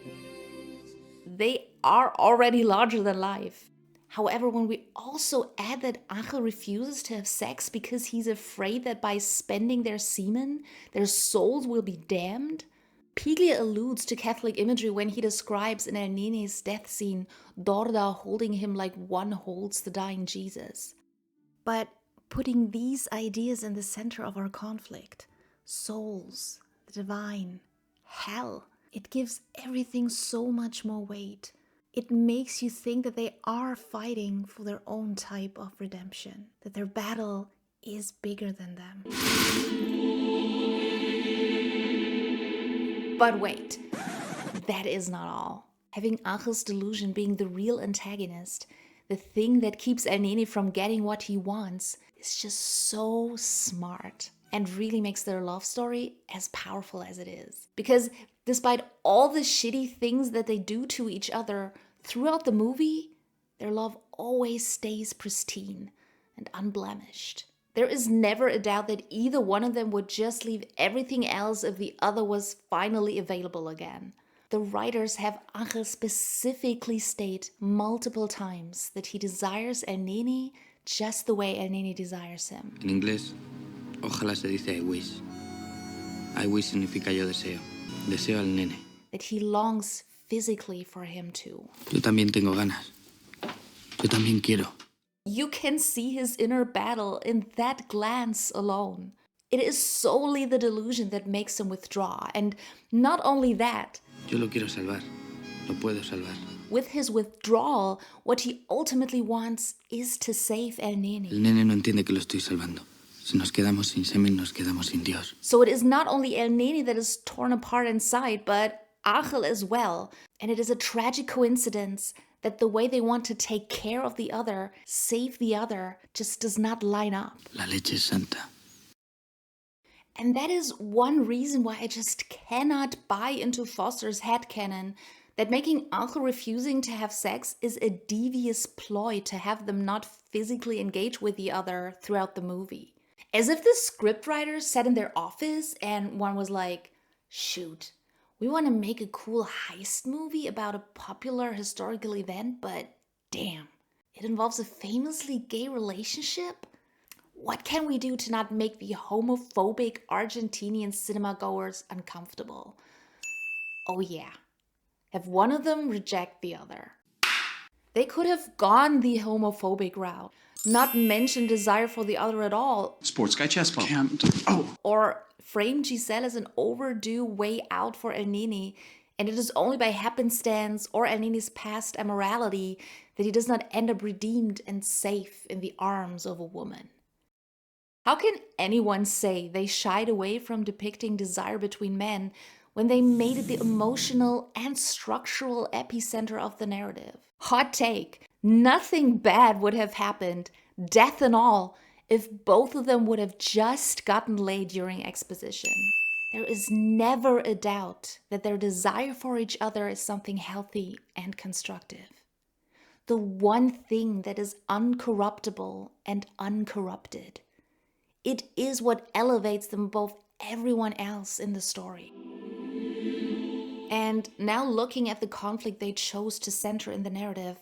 They are already larger than life. However, when we also add that Angel refuses to have sex because he's afraid that by spending their semen, their souls will be damned, Piglia alludes to Catholic imagery when he describes in El Nene's death scene Dorda holding him like one holds the dying Jesus. But putting these ideas in the center of our conflict, souls, the divine, hell, it gives everything so much more weight. It makes you think that they are fighting for their own type of redemption, that their battle is bigger than them. But wait, that is not all. Having Angel's delusion being the real antagonist, the thing that keeps El Nene from getting what he wants, is just so smart and really makes their love story as powerful as it is. Because despite all the shitty things that they do to each other throughout the movie, their love always stays pristine and unblemished. There is never a doubt that either one of them would just leave everything else if the other was finally available again. The writers have Angel specifically state multiple times that he desires El Nene just the way El Nene desires him. En inglés, ojalá se dice I wish. I wish significa yo deseo. Deseo al nene. That he longs physically for him too. Yo también tengo ganas. Yo también quiero. You can see his inner battle in that glance alone. It is solely the delusion that makes him withdraw. And not only that, Yo lo quiero salvar. Lo puedo salvar. with his withdrawal, what he ultimately wants is to save El Nene. El nene no entiende que lo estoy salvando. Si nos quedamos sin semen, nos quedamos sin Dios. So it is not only El Nene that is torn apart inside, but Angel as well. And it is a tragic coincidence that the way they want to take care of the other, save the other, just does not line up. La leche es santa. And that is one reason why I just cannot buy into Foster's headcanon that making Angel refusing to have sex is a devious ploy to have them not physically engage with the other throughout the movie. As if the scriptwriters sat in their office and one was like, shoot, we want to make a cool heist movie about a popular historical event, but damn, it involves a famously gay relationship? What can we do to not make the homophobic Argentinian cinema goers uncomfortable? Oh yeah, have one of them reject the other. They could have gone the homophobic route, not mention desire for the other at all. Sports guy chest bump. Or frame Giselle as an overdue way out for El Nene, and it is only by happenstance or El Nene's past immorality that he does not end up redeemed and safe in the arms of a woman. How can anyone say they shied away from depicting desire between men when they made it the emotional and structural epicenter of the narrative? Hot take. Nothing bad would have happened, death and all, if both of them would have just gotten laid during exposition. There is never a doubt that their desire for each other is something healthy and constructive. The one thing that is uncorruptible and uncorrupted. It is what elevates them above everyone else in the story. And now looking at the conflict they chose to center in the narrative,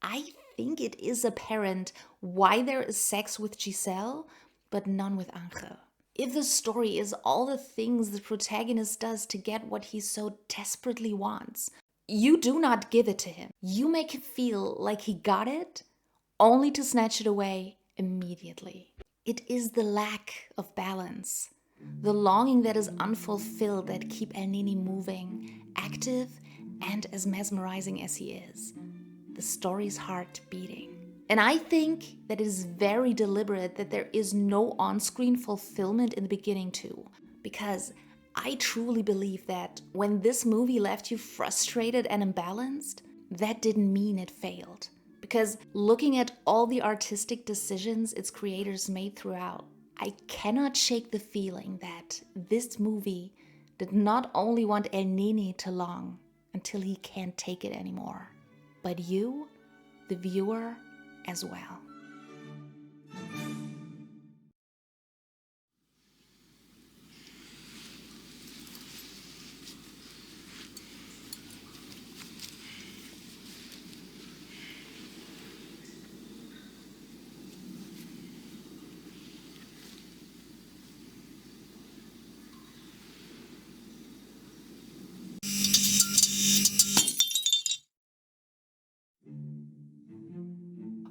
I think it is apparent why there is sex with Giselle, but none with Angel. If the story is all the things the protagonist does to get what he so desperately wants, you do not give it to him. You make him feel like he got it, only to snatch it away immediately. It is the lack of balance, the longing that is unfulfilled that keep El Nene moving, active, and as mesmerizing as he is. The story's heart beating. And I think that it is very deliberate that there is no on-screen fulfillment in the beginning too, because I truly believe that when this movie left you frustrated and imbalanced, that didn't mean it failed. Because looking at all the artistic decisions its creators made throughout, I cannot shake the feeling that this movie did not only want El Nene to long until he can't take it anymore, but you, the viewer, as well.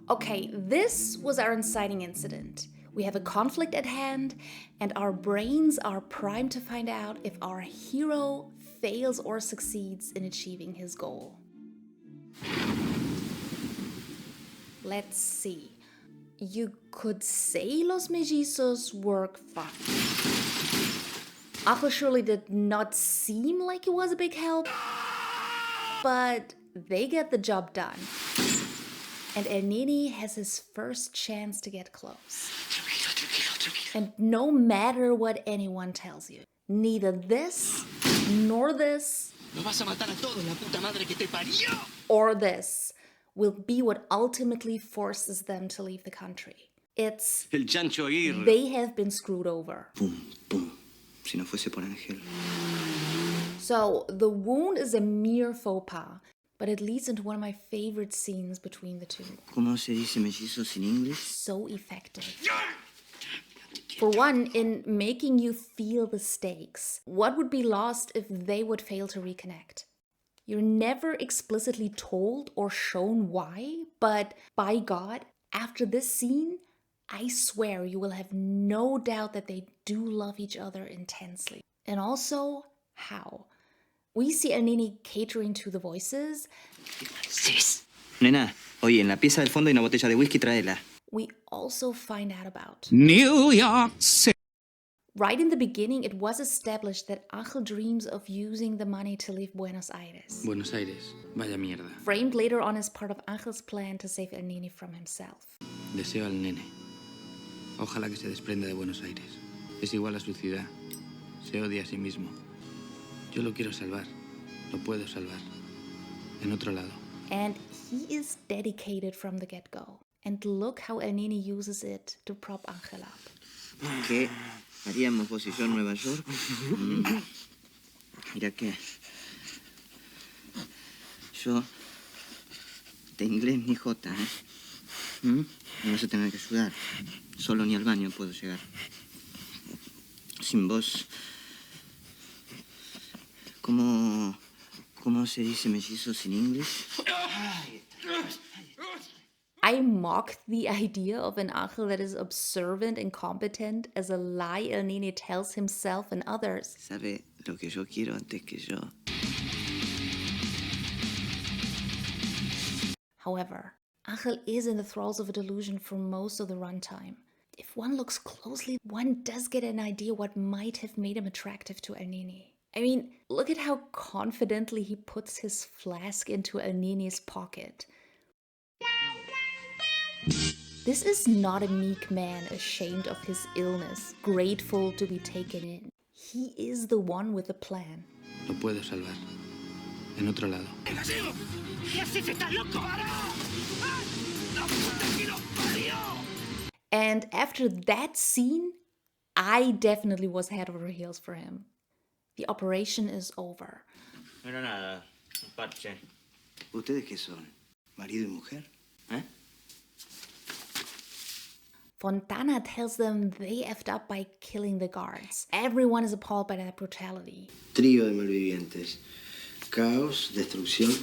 Okay, this was our inciting incident. We have a conflict at hand, and our brains are primed to find out if our hero fails or succeeds in achieving his goal. Let's see. You could say Los Mellizos work fine. Ajo surely did not seem like he was a big help, but they get the job done. And El Nene has his first chance to get close. And no matter what anyone tells you, neither this, nor this, or this will be what ultimately forces them to leave the country. It's they have been screwed over. Pum, pum. Si no fuese por Ángel. So the wound is a mere faux pas, but it leads into one of my favorite scenes between the two. ¿Cómo se dice mellizos in English? So effective. For one, in making you feel the stakes. What would be lost if they would fail to reconnect? You're never explicitly told or shown why, but by God, after this scene, I swear you will have no doubt that they do love each other intensely. And also, how? We see El Nene catering to the voices. Nena, oye, en la pieza del fondo hay una botella de whisky, tráela. We also find out about New York City. Right in the beginning, it was established that Ángel dreams of using the money to leave Buenos Aires. Buenos Aires, vaya mierda. Framed later on as part of Ángel's plan to save El Nene from himself. Deseo al nene. Ojalá que se desprenda de Buenos Aires. Es igual a su ciudad. Se odia a sí mismo. Yo lo quiero salvar. Lo puedo salvar. En otro lado. And he is dedicated from the get-go. And look how El Nene uses it to prop Ángel up. ¿Qué haríamos vos y yo en Nueva York? Mira que yo de inglés ni jota, ¿eh? No vas a tener que ayudar. Solo ni al baño puedo llegar. Sin vos. ¿Cómo se dice mellizos en inglés? I mocked the idea of an ángel that is observant and competent as a lie El Nene tells himself and others. Sabe lo que yo quiero antes que yo. However, Ángel is in the thralls of a delusion for most of the runtime. If one looks closely, one does get an idea what might have made him attractive to El Nene. I mean, look at how confidently he puts his flask into El Nene's pocket. This is not a meek man ashamed of his illness, grateful to be taken in. He is the one with a plan. Lo puedo salvar. En otro lado. ¿Qué haces? ¿Estás loco? ¡La puta que lo parió! And after that scene, I definitely was head over heels for him. The operation is over. No era nada. Un parche. ¿Ustedes qué son? ¿Marido y mujer? ¿Eh? Fontana tells them they effed up by killing the guards. Everyone is appalled by that brutality. Trío de malvivientes. Caos, destrucción,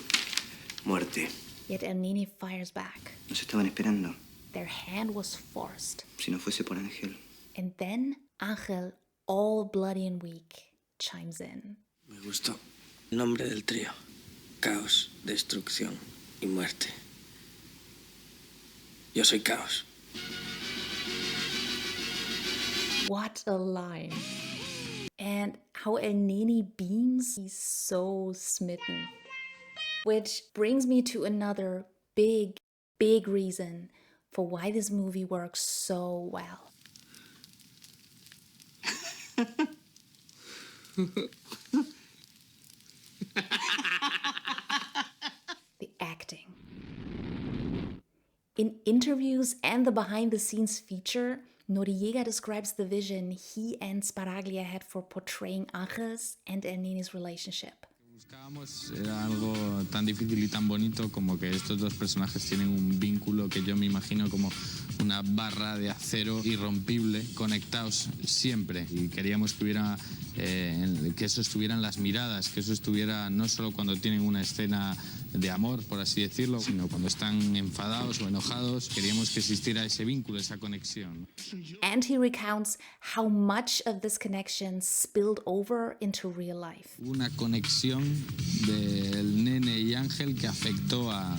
muerte. Yet El Nene fires back. Nos estaban esperando. Their hand was forced. Si no fuese por Ángel. And then Ángel, all bloody and weak, chimes in. Me gustó. Nombre del trío. Caos, destrucción y muerte. Yo soy caos. What a line. And how El Nene beams, he's so smitten. Which brings me to another big reason for why this movie works so well. The acting. In interviews and the behind-the-scenes feature, Noriega describes the vision he and Sparaglia had for portraying Ángeles and El Nene's relationship. Buscábamos era algo tan difícil y tan bonito como que estos dos personajes tienen un vínculo que yo me imagino como una barra de acero irrompible, conectados siempre. Y queríamos que hubiera que eso estuviera en las miradas, que eso estuviera no solo cuando tienen una escena de amor, por así decirlo, sino cuando están enfadados o enojados. Queríamos que existiera ese vínculo, esa conexión. And he recounts how much of this connection spilled over into real life. Una conexión del Nene y Ángel que afectó a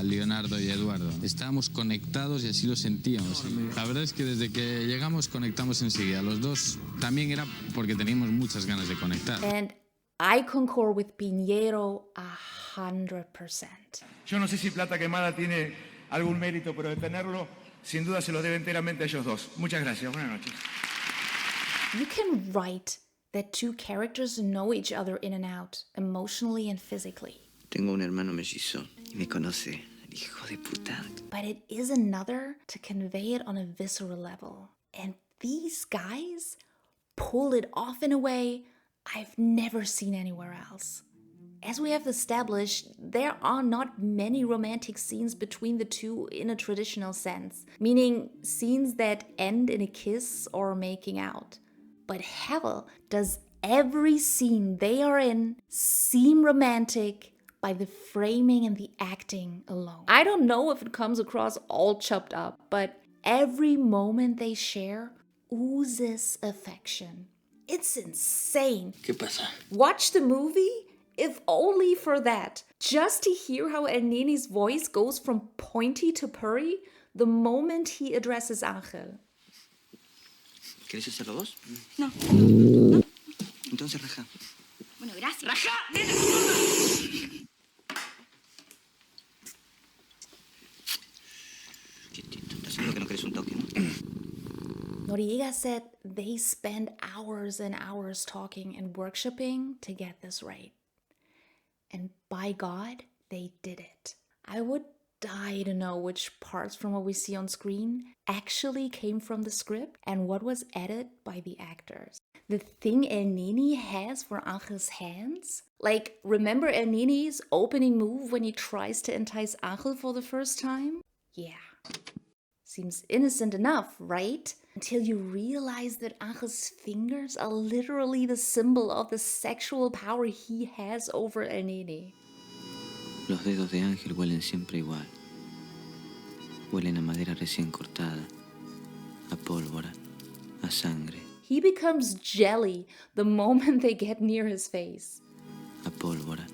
Leonardo y Eduardo. Estábamos conectados y así lo sentíamos. La verdad es que desde que llegamos conectamos enseguida. Los dos también era porque teníamos muchas ganas de conectar. And I concur with Piñero 100%. Yo no sé si Plata Quemada tiene algún mérito, pero de tenerlo, sin duda se lo debe enteramente a ellos dos. Muchas gracias. Buenas noches. You can write that two characters know each other in and out, emotionally and physically. Tengo un hermano mellizo y me conoce, el hijo de puta. But it is another to convey it on a visceral level. And these guys pull it off in a way I've never seen anywhere else. As we have established, there are not many romantic scenes between the two in a traditional sense, meaning scenes that end in a kiss or making out. But hell, does every scene they are in seem romantic by the framing and the acting alone. I don't know if it comes across all chopped up, but every moment they share oozes affection. It's insane. ¿Qué pasa? Watch the movie, if only for that. Just to hear how El Nene's voice goes from pointy to purry the moment he addresses Ángel. ¿Quieres hacerlo vos? No. Entonces raja. Bueno, gracias. ¡Raja! Quietito. ¿Estás seguro que no querés un toque, no? Noriega said they spend hours and hours talking and workshopping to get this right. And by God, they did it. I would die to know which parts from what we see on screen actually came from the script and what was added by the actors. The thing El Nene has for Angel's hands? Like, remember El Nene's opening move when he tries to entice Angel for the first time? Yeah. Seems innocent enough, right? Until you realize that Angel's fingers are literally the symbol of the sexual power he has over El Nene. Los dedos de Ángel huelen siempre igual. Huelen a madera recién cortada, a pólvora, a sangre. He becomes jelly the moment they get near his face. A pólvora,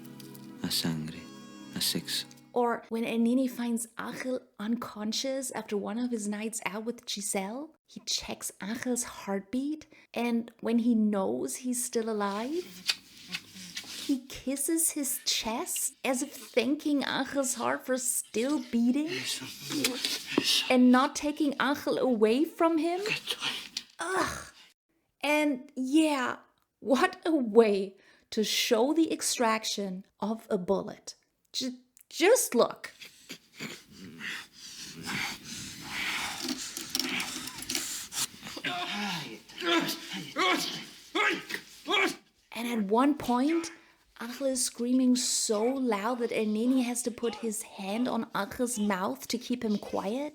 a sangre, a sexo. Or when NENE finds Ángel unconscious after one of his nights out with Giselle, he checks Ángel's heartbeat, and when he knows he's still alive, he kisses his chest as if thanking Ángel's heart for still beating and not taking Ángel away from him. Ugh. And yeah, what a way to show the extraction of a bullet. Just look. And at one point, Ángel is screaming so loud that NENE has to put his hand on Ángel's mouth to keep him quiet.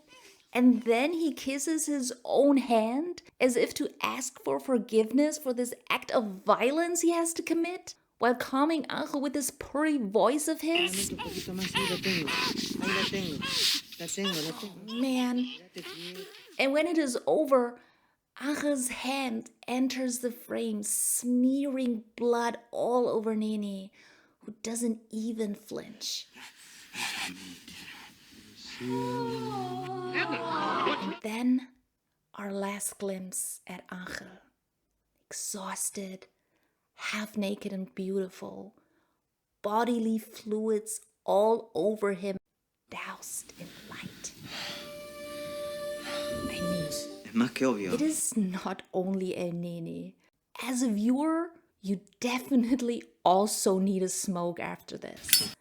And then he kisses his own hand as if to ask for forgiveness for this act of violence he has to commit, while calming Ángel with this purry voice of his. Man. And when it is over, Ángel's hand enters the frame, smearing blood all over NENE, who doesn't even flinch. And then our last glimpse at Ángel, exhausted, half naked and beautiful, bodily fluids all over him, doused in light. I mean, it is not only a NENE. As a viewer, you definitely also need a smoke after this.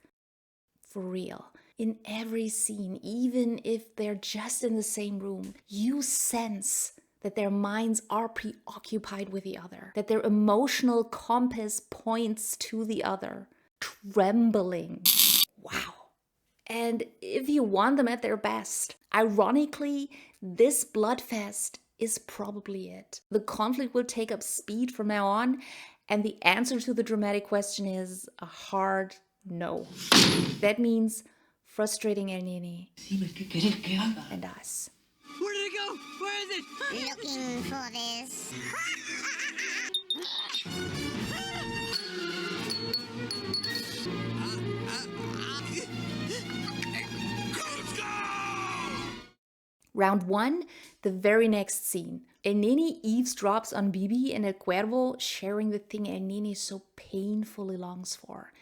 For real. In every scene, even if they're just in the same room, you sense that their minds are preoccupied with the other, that their emotional compass points to the other, trembling. Wow. And if you want them at their best, ironically, this bloodfest is probably it. The conflict will take up speed from now on, and the answer to the dramatic question is a hard no. That means frustrating NENE and us. Where did it go? Where is it? Looking for this. Round 1, the very next scene. NENE eavesdrops on Bibi and El Cuervo sharing the thing NENE so painfully longs for.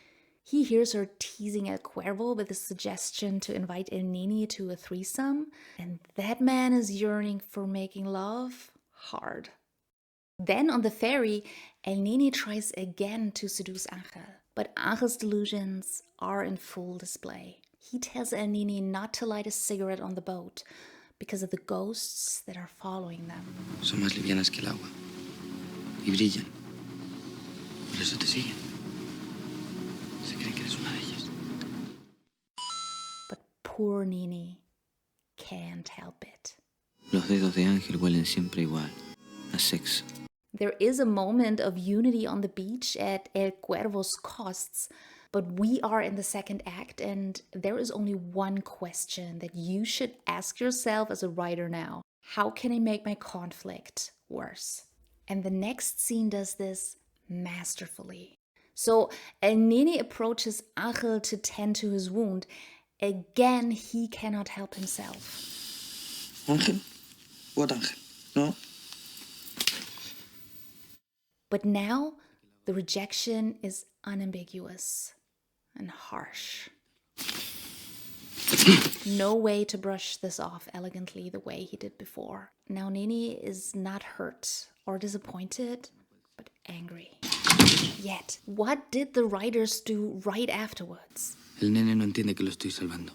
He hears her teasing El Cuervo with a suggestion to invite NENE to a threesome, and that man is yearning for making love hard. Then on the ferry, NENE tries again to seduce Ángel, but Ángel's delusions are in full display. He tells NENE not to light a cigarette on the boat because of the ghosts that are following them. Son más livianas que el agua y brillan. Por eso te siguen. Se creen que eres una de ellas. But poor NENE can't help it. Los dedos de Ángel huelen siempre igual, a sexo. There is a moment of unity on the beach at El Cuervo's costs, but we are in the second act, and there is only one question that you should ask yourself as a writer now. How can I make my conflict worse? And the next scene does this masterfully. So NENE approaches Ángel to tend to his wound. Again, he cannot help himself. Ángel? What Ángel? No? But now, the rejection is unambiguous and harsh. No way to brush this off elegantly the way he did before. Now NENE is not hurt or disappointed, but angry. Yet, what did the writers do right afterwards? El nene no entiende que lo estoy salvando.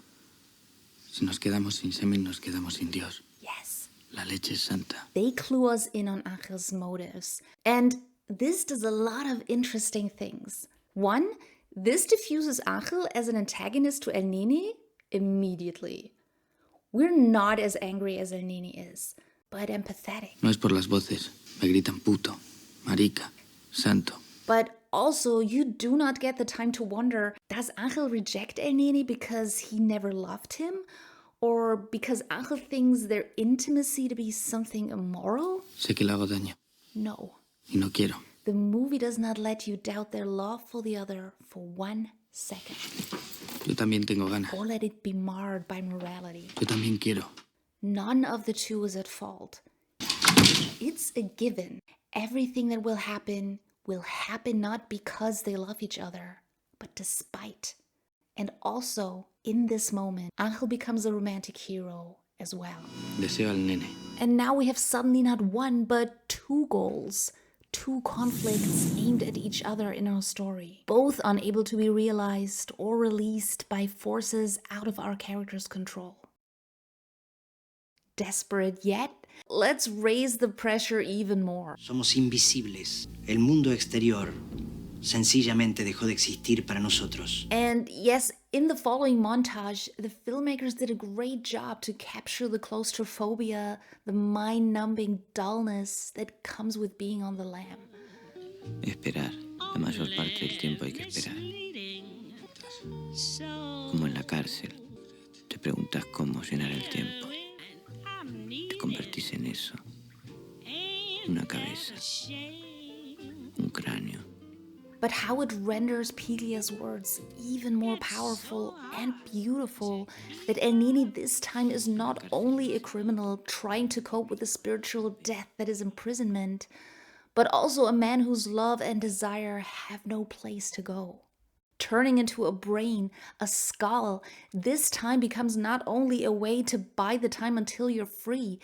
Si nos quedamos sin semen, nos quedamos sin Dios. Yes. La leche es santa. They clue us in on Ángel's motives. And this does a lot of interesting things. One, this diffuses Ángel as an antagonist to NENE immediately. We're not as angry as NENE is, but empathetic. No es por las voces. Me gritan puto, marica, santo. But also, you do not get the time to wonder, does Ángel reject NENE because he never loved him? Or because Angel thinks their intimacy to be something immoral? Sé que le hago daño. No. Y no quiero. The movie does not let you doubt their love for the other for 1 second. Yo también tengo ganas. Or let it be marred by morality. Yo también quiero. None of the two is at fault. It's a given. Everything that will happen not because they love each other, but despite. And also, in this moment, Angel becomes a romantic hero as well. Deseo al nene. And now we have suddenly not one, but two goals. Two conflicts aimed at each other in our story. Both unable to be realized or released by forces out of our character's control. Desperate yet, let's raise the pressure even more. Somos invisibles. El mundo exterior sencillamente dejó de existir para nosotros. And yes, in the following montage, the filmmakers did a great job to capture the claustrophobia, the mind-numbing dullness that comes with being on the lam. Esperar. La mayor parte del tiempo hay que esperar. Como en la cárcel. Te preguntas cómo llenar el tiempo. Te convertís en eso. Una cabeza. Un cráneo. But how it renders Pilia's words even more powerful and beautiful that NENE this time is not only a criminal trying to cope with the spiritual death that is imprisonment, but also a man whose love and desire have no place to go. Turning into a brain, a skull, this time becomes not only a way to buy the time until you're free,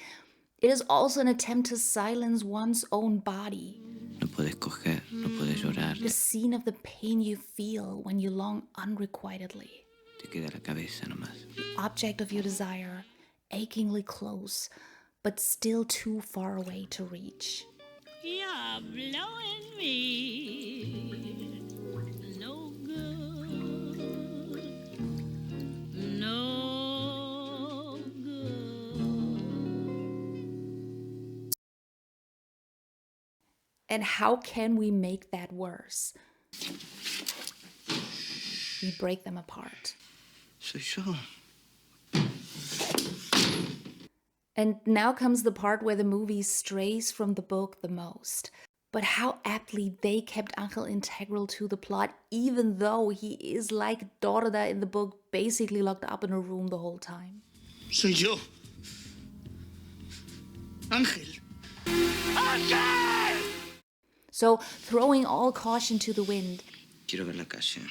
it is also an attempt to silence one's own body. No puedes coger, no puedes llorar. The scene of the pain you feel when you long unrequitedly. Te queda la cabeza nomás. The object of your desire, achingly close, but still too far away to reach. You're blowing me no good, no good. And how can we make that worse? We break them apart. Soy yo. And now comes the part where the movie strays from the book the most. But how aptly they kept Angel integral to the plot, even though he is like Dorada in the book, basically locked up in a room the whole time. Soy yo. Ángel. ¡Ángel! So, throwing all caution to the wind, Quiero ver la calle.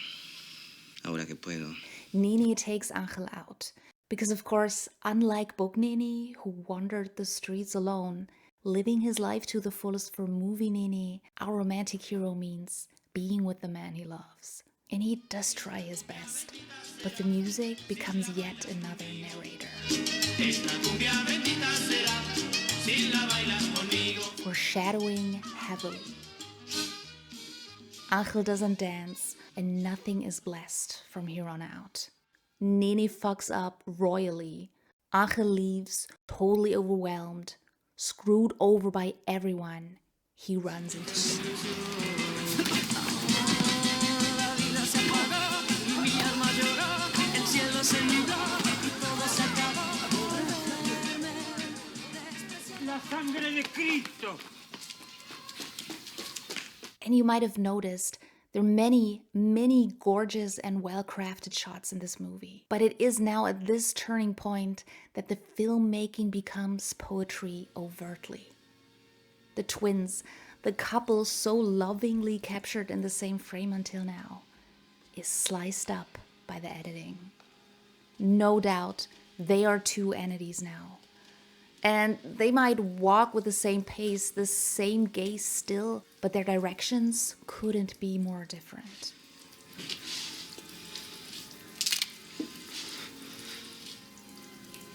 Ahora que puedo. NENE takes Angel out. Because of course, unlike Book NENE, who wandered the streets alone, living his life to the fullest for movie NENE, our romantic hero means being with the man he loves. And he does try his best. But the music becomes yet another narrator. Foreshadowing heavily. Angel doesn't dance, and nothing is blessed from here on out. NENE fucks up royally. Angel leaves, totally overwhelmed, screwed over by everyone. He runs into death. La sangre de Cristo. And you might have noticed there are many, many gorgeous and well-crafted shots in this movie. But it is now at this turning point that the filmmaking becomes poetry overtly. The twins, the couple so lovingly captured in the same frame until now, is sliced up by the editing. No doubt, they are two entities now. And they might walk with the same pace, the same gaze still, but their directions couldn't be more different.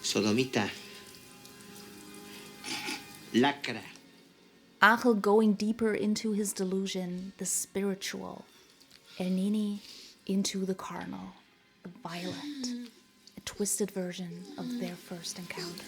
Sodomita. Lacra. Angel going deeper into his delusion, the spiritual. NENE into the carnal, the violent, a twisted version of their first encounter.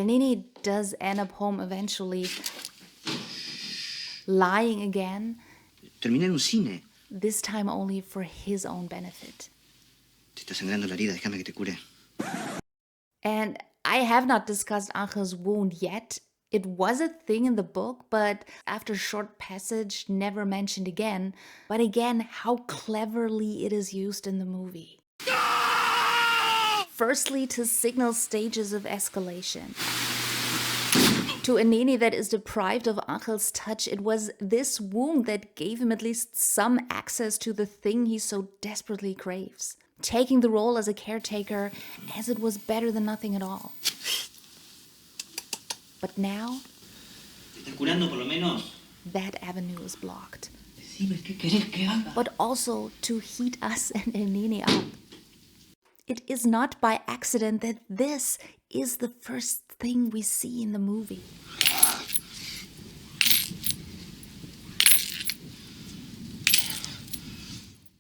NENE does end up home eventually, lying again. Terminé en un cine. This time only for his own benefit. Te está sangrando la herida, déjame que te cure. And I have not discussed Angel's wound yet. It was a thing in the book, but after short passage, never mentioned again. But again, how cleverly it is used in the movie. Firstly, to signal stages of escalation. To a NENE that is deprived of Angel's touch, it was this wound that gave him at least some access to the thing he so desperately craves. Taking the role as a caretaker, as it was better than nothing at all. But now, ¿Te estás curando por lo menos? that avenue is blocked. Decime qué querés que haga. But also to heat us and NENE up. It is not by accident that this is the first thing we see in the movie.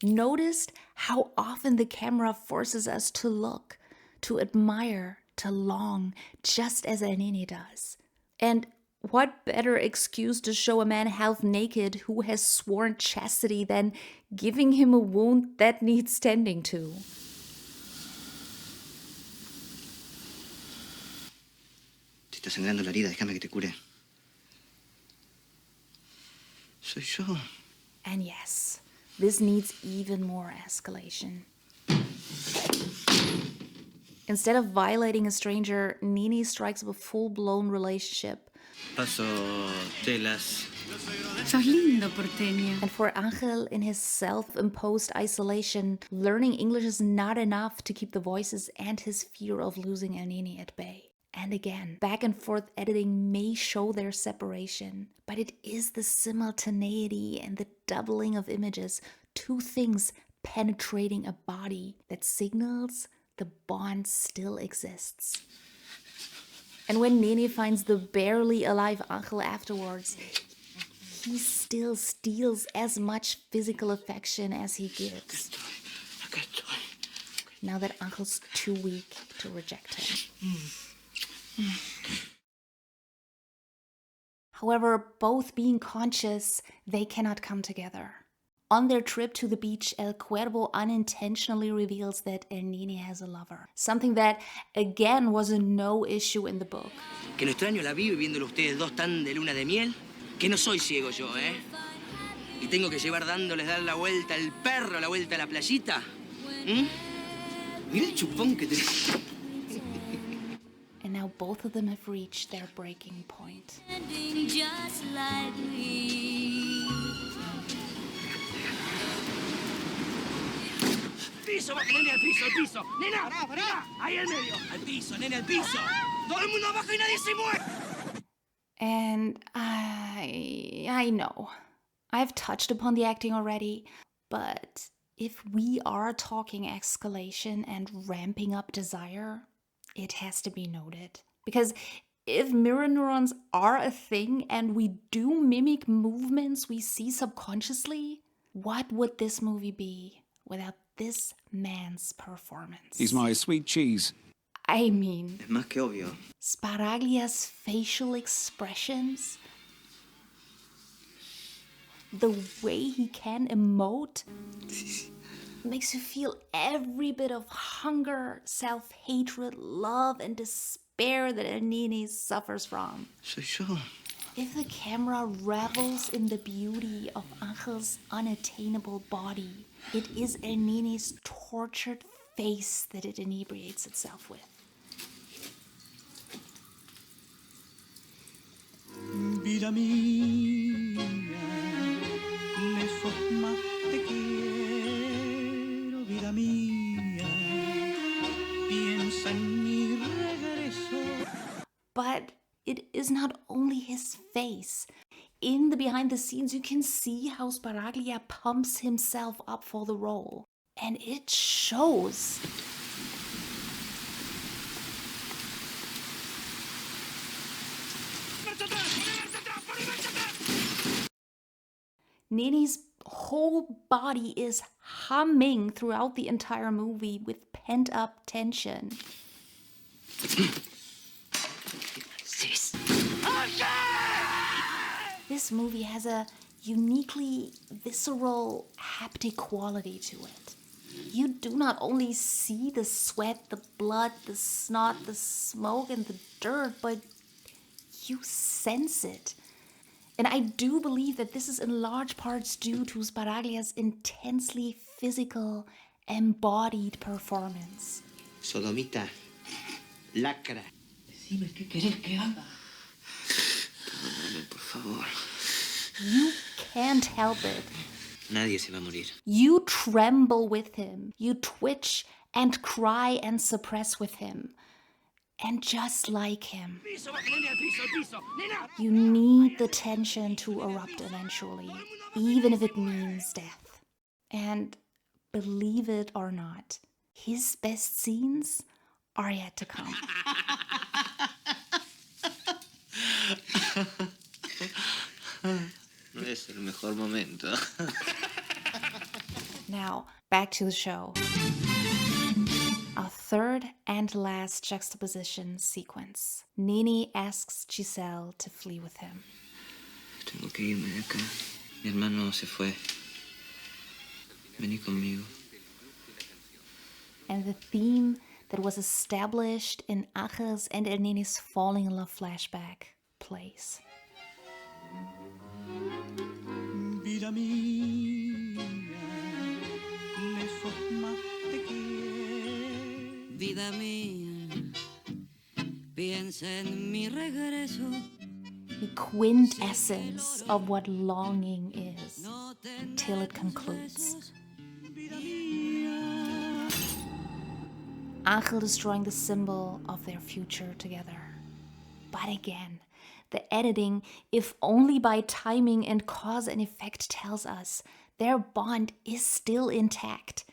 Noticed how often the camera forces us to look, to admire, to long, just as NENE does. And what better excuse to show a man half naked who has sworn chastity than giving him a wound that needs tending to? Te está sangrando la herida, déjame que te cure. Soy yo. And yes, this needs even more escalation. Instead of violating a stranger, NENE strikes up a full-blown relationship. Paso telas. Sos lindo, porteño. And for Angel, in his self-imposed isolation, learning English is not enough to keep the voices and his fear of losing NENE at bay. And again, back and forth editing may show their separation, but it is the simultaneity and the doubling of images, two things penetrating a body, that signals the bond still exists. And when NENE finds the barely alive Angel afterwards, he still steals as much physical affection as he gives. Now that Angel's too weak to reject him. However, both being conscious, they cannot come together. On their trip to the beach, El Cuervo unintentionally reveals that NENE has a lover. Something that, again, was a no issue in the book. Que no extraño la vi viéndolo ustedes dos tan de luna de miel. Que no soy ciego yo, ¿eh? Y tengo que llevar dándoles dar la vuelta al perro, la vuelta a la playita. Mira el chupón que te... And now both of them have reached their breaking point. Just like me. ¡Piso, baja, nene, al piso, al piso! ¡Nena! ¡Pará! ¡Ahí al medio! ¡Al piso, nene, al piso! ¡Todo el mundo abajo y nadie se mueve! And I know, I've touched upon the acting already, but if we are talking escalation and ramping up desire, it has to be noted. Because if mirror neurons are a thing and we do mimic movements we see subconsciously, what would this movie be without this man's performance? He's my sweet cheese. I mean, Es más que obvio. Sparaglia's facial expressions, the way he can emote, makes you feel every bit of hunger, self-hatred, love, and despair that NENE suffers from. Soy yo. If the camera revels in the beauty of Angel's unattainable body, it is NENE's tortured face that it inebriates itself with. Vida mía, lejos más te quiero, vida mía, piensa en mi regreso. But it is not only his face. In the behind the scenes, you can see how Sparaglia pumps himself up for the role. And it shows. NENE's whole body is humming throughout the entire movie with pent-up tension. this movie has a uniquely visceral, haptic quality to it. You do not only see the sweat, the blood, the snot, the smoke, and the dirt, but you sense it. And I do believe that this is in large parts due to Sparaglia's intensely physical, embodied performance. Sodomita, lacra. Decime qué querés que haga. Perdóname, por favor. You can't help it. Nadie se va a morir. You tremble with him. You twitch and cry and suppress with him. And just like him, you need the tension to erupt eventually, even if it means death. And believe it or not, his best scenes are yet to come. No es el mejor momento. Now, back to the show. Our third and last juxtaposition sequence. NENE asks Giselle to flee with him. Tengo que irme de acá. Mi hermano se fue. Vení conmigo. And the theme that was established in Angel's and NENE's falling in love flashback plays. Vida mía, lejos más te quiero. Vida mía, piensa en mi regreso. The quintessence of what longing is, till it concludes. Angel destroying the symbol of their future together. But again, the editing, if only by timing and cause and effect, tells us their bond is still intact.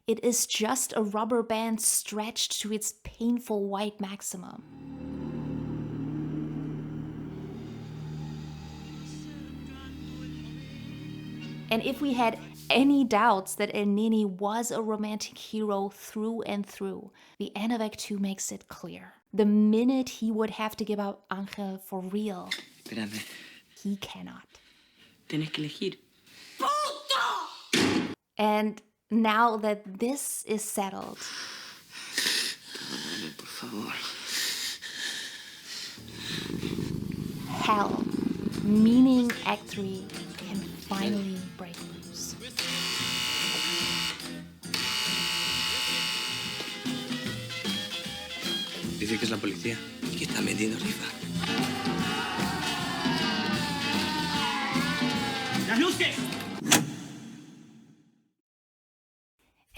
It is just a rubber band stretched to its painful white maximum. And if we had any doubts that NENE was a romantic hero through and through, the end of Act 2 makes it clear. The minute he would have to give up Angel for real, Espérame. he cannot. Tenés que elegir. And now that this is settled, Perdóname, por favor. hell, meaning Act 3, can finally break loose. Dice que es la policía y que está metiendo rifa. ¡Las luces!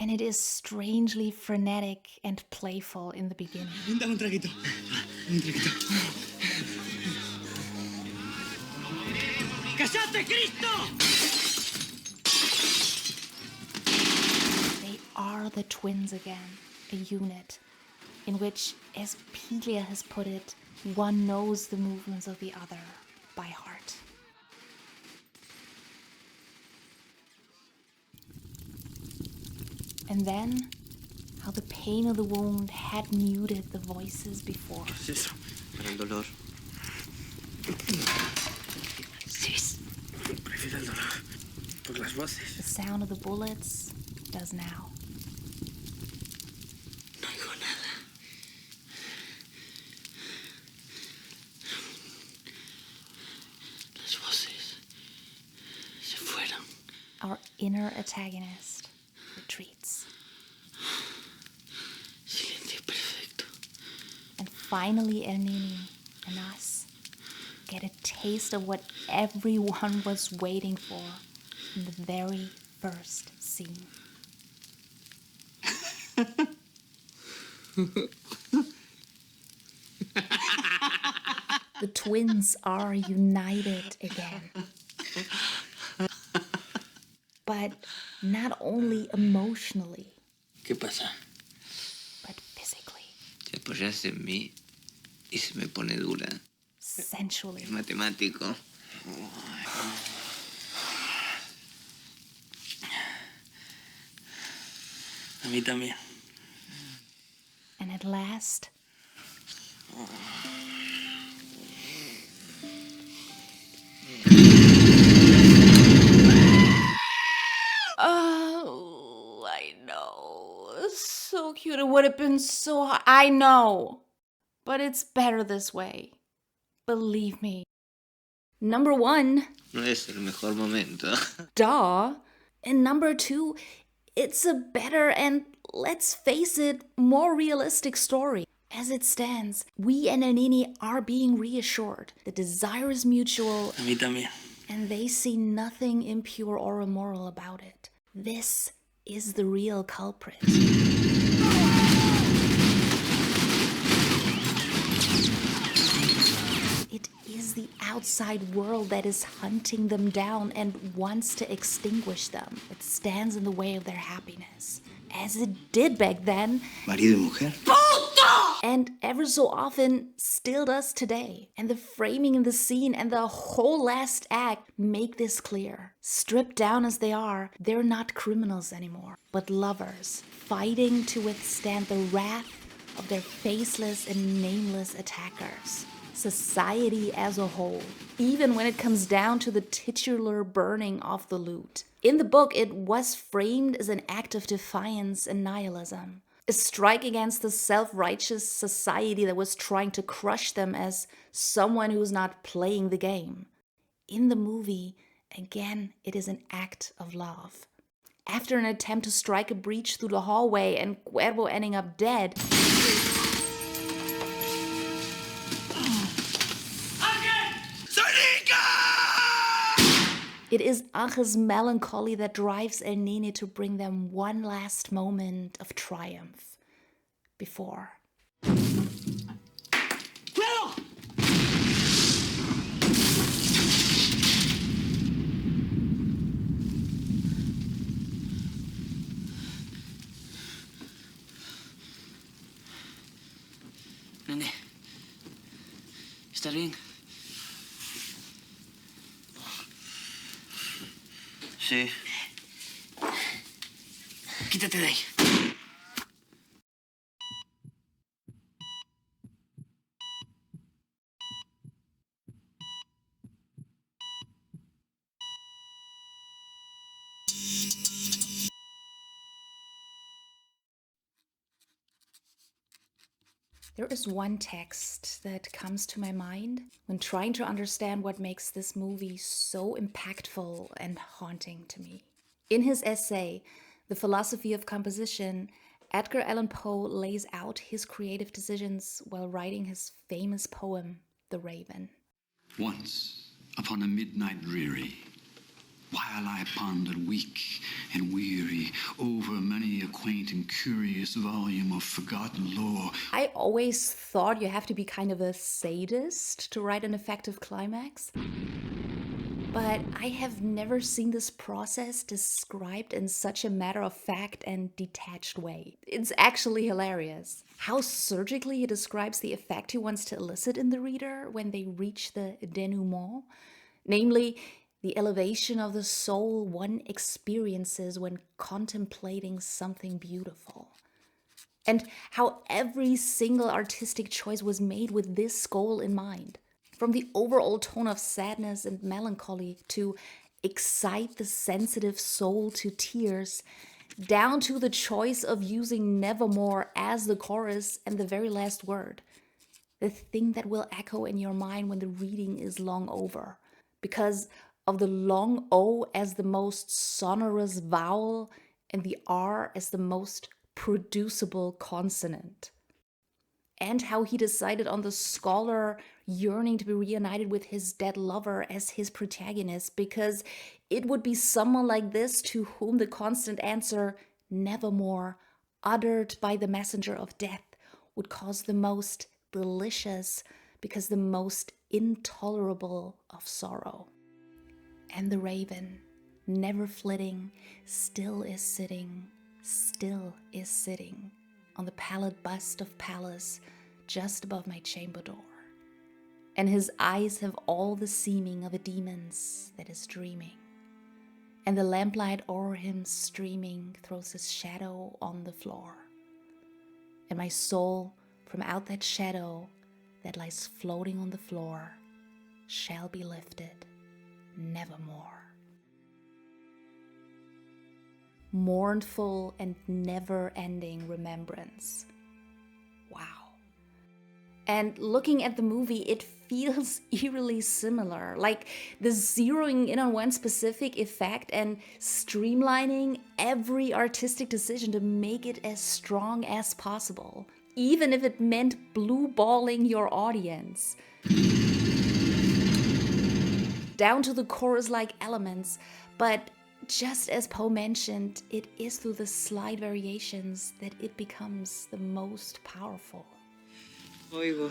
And it is strangely frenetic and playful in the beginning. Dame un traguito. Un traguito. ¡Cállate, Cristo! They are the twins again, a unit in which, as Piglia has put it, one knows the movements of the other by heart. And then, how the pain of the wound had muted the voices before. ¿Qué es eso? Para el dolor. Sí. Prefiero el dolor por las voces. The sound of the bullets does now. No oigo nada. Las voces se fueron. Our inner antagonist retreats. Silencio perfecto. And finally, NENE and us get a taste of what everyone was waiting for in the very first scene. The twins are united again. But not only emotionally, ¿Qué pasa? but physically, Te apoyas en mí y se me pone dura. sensually. Es matemático. A mí también. And at last, working so hard. I know, but it's better this way. Believe me. Number 1. No es el mejor momento. Duh. And number 2, it's a better and, let's face it, more realistic story. As it stands, we and NENE are being reassured. The desire is mutual. A mí también. And they see nothing impure or immoral about it. This is the real culprit. It is the outside world that is hunting them down and wants to extinguish them. It stands in the way of their happiness. As it did back then. Marido y mujer. And ever so often still does today. And the framing in the scene and the whole last act make this clear. Stripped down as they are, they're not criminals anymore, but lovers, fighting to withstand the wrath of their faceless and nameless attackers. Society as a whole, even when it comes down to the titular burning of the loot. In the book, it was framed as an act of defiance and nihilism. A strike against the self-righteous society that was trying to crush them as someone who's not playing the game. In the movie, again, it is an act of love. After an attempt to strike a breach through the hallway and Cuervo ending up dead, it is Ange's melancholy that drives NENE to bring them one last moment of triumph before. Nene, ¿estás bien? Sí. Quítate de ahí. There is one text that comes to my mind when trying to understand what makes this movie so impactful and haunting to me. In his essay, The Philosophy of Composition, Edgar Allan Poe lays out his creative decisions while writing his famous poem, The Raven. Once, upon a midnight dreary, while I pondered weak and weary over many a quaint and curious volume of forgotten lore. I always thought you have to be kind of a sadist to write an effective climax. But I have never seen this process described in such a matter-of-fact and detached way. It's actually hilarious. How surgically he describes the effect he wants to elicit in the reader when they reach the denouement. Namely, the elevation of the soul one experiences when contemplating something beautiful. And how every single artistic choice was made with this goal in mind. From the overall tone of sadness and melancholy to excite the sensitive soul to tears, down to the choice of using nevermore as the chorus and the very last word. The thing that will echo in your mind when the reading is long over. Because of the long O as the most sonorous vowel and the R as the most producible consonant. And how he decided on the scholar yearning to be reunited with his dead lover as his protagonist, because it would be someone like this to whom the constant answer, nevermore, uttered by the messenger of death, would cause the most delicious, because the most intolerable of sorrow. And the raven, never flitting, still is sitting on the pallid bust of Pallas just above my chamber door. And his eyes have all the seeming of a demon's that is dreaming. And the lamplight o'er him streaming throws his shadow on the floor. And my soul from out that shadow that lies floating on the floor shall be lifted nevermore. Mournful and never-ending remembrance. Wow. And looking at the movie, it feels eerily similar, like the zeroing in on one specific effect and streamlining every artistic decision to make it as strong as possible, even if it meant blue-balling your audience. Down to the chorus-like elements, but just as Poe mentioned, it is through the slight variations that it becomes the most powerful. Oigo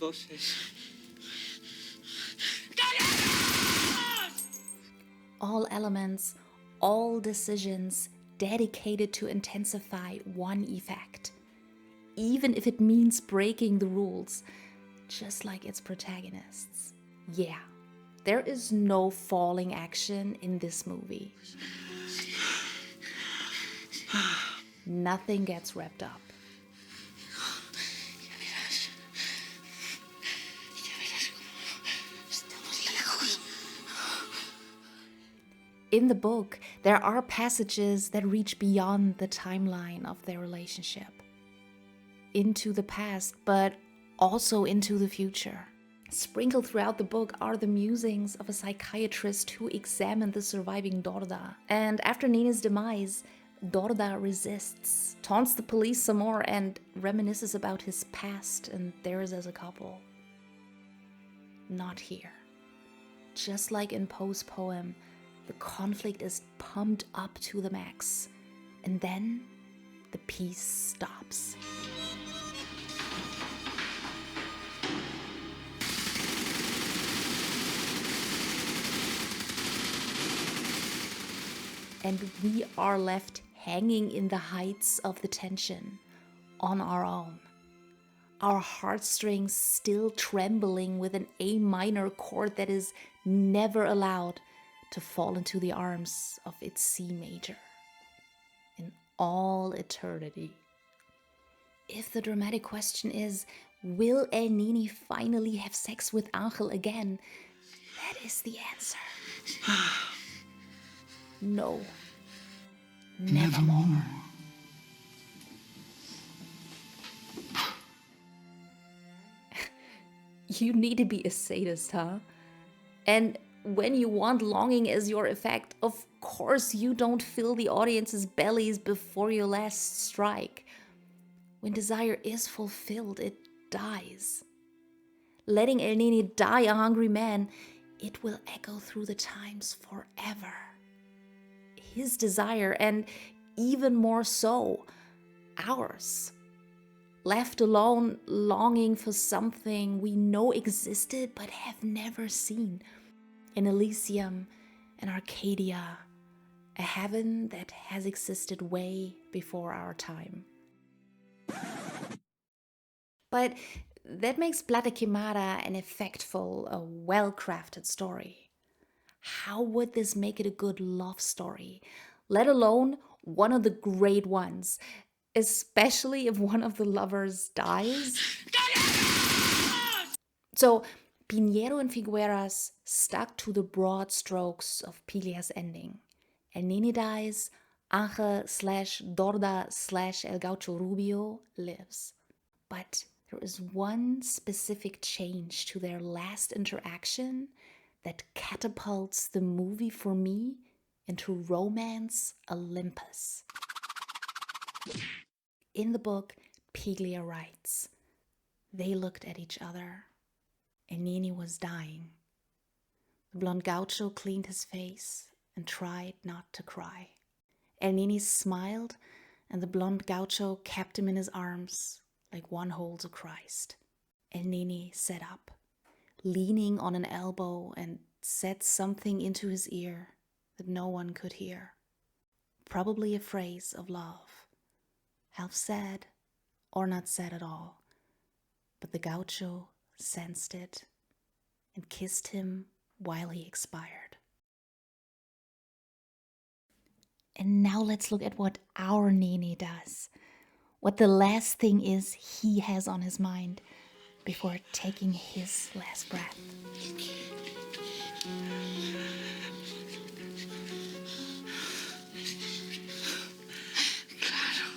voces. All elements, all decisions dedicated to intensify one effect, even if it means breaking the rules, just like its protagonists. Yeah, there is no falling action in this movie. Nothing gets wrapped up. In the book, there are passages that reach beyond the timeline of their relationship, into the past, but also into the future. Sprinkled throughout the book are the musings of a psychiatrist who examined the surviving Dorda. And after Nene's demise, Dorda resists, taunts the police some more, and reminisces about his past and theirs as a couple. Not here. Just like in Poe's poem, the conflict is pumped up to the max, and then the peace stops. And we are left hanging in the heights of the tension, on our own. Our heartstrings still trembling with an A minor chord that is never allowed to fall into the arms of its C major. In all eternity. If the dramatic question is, will El Nene finally have sex with Angel again? That is the answer. No. Nevermore. You need to be a sadist, huh? And when you want longing as your effect, of course you don't fill the audience's bellies before your last strike. When desire is fulfilled, it dies. Letting El Nene die a hungry man, it will echo through the times forever. His desire, and even more so, ours. Left alone, longing for something we know existed but have never seen. In Elysium and Arcadia, a heaven that has existed way before our time. But that makes Plata Quemada an effectful, a well-crafted story. How would this make it a good love story, let alone one of the great ones, especially if one of the lovers dies? So, Pinheiro and Figueras stuck to the broad strokes of Piglia's ending. El Nene dies, Angel/Dorda/El Gaucho Rubio lives. But there is one specific change to their last interaction that catapults the movie for me into romance Olympus. In the book, Piglia writes, they looked at each other. El Nene was dying. The blonde gaucho cleaned his face and tried not to cry. El Nene smiled, and the blonde gaucho kept him in his arms like one holds a Christ. El Nene sat up, leaning on an elbow, and said something into his ear that no one could hear. Probably a phrase of love, half said or not said at all. But the gaucho sensed it and kissed him while he expired. And now let's look at what our Nene does. What the last thing is he has on his mind before taking his last breath. Claro.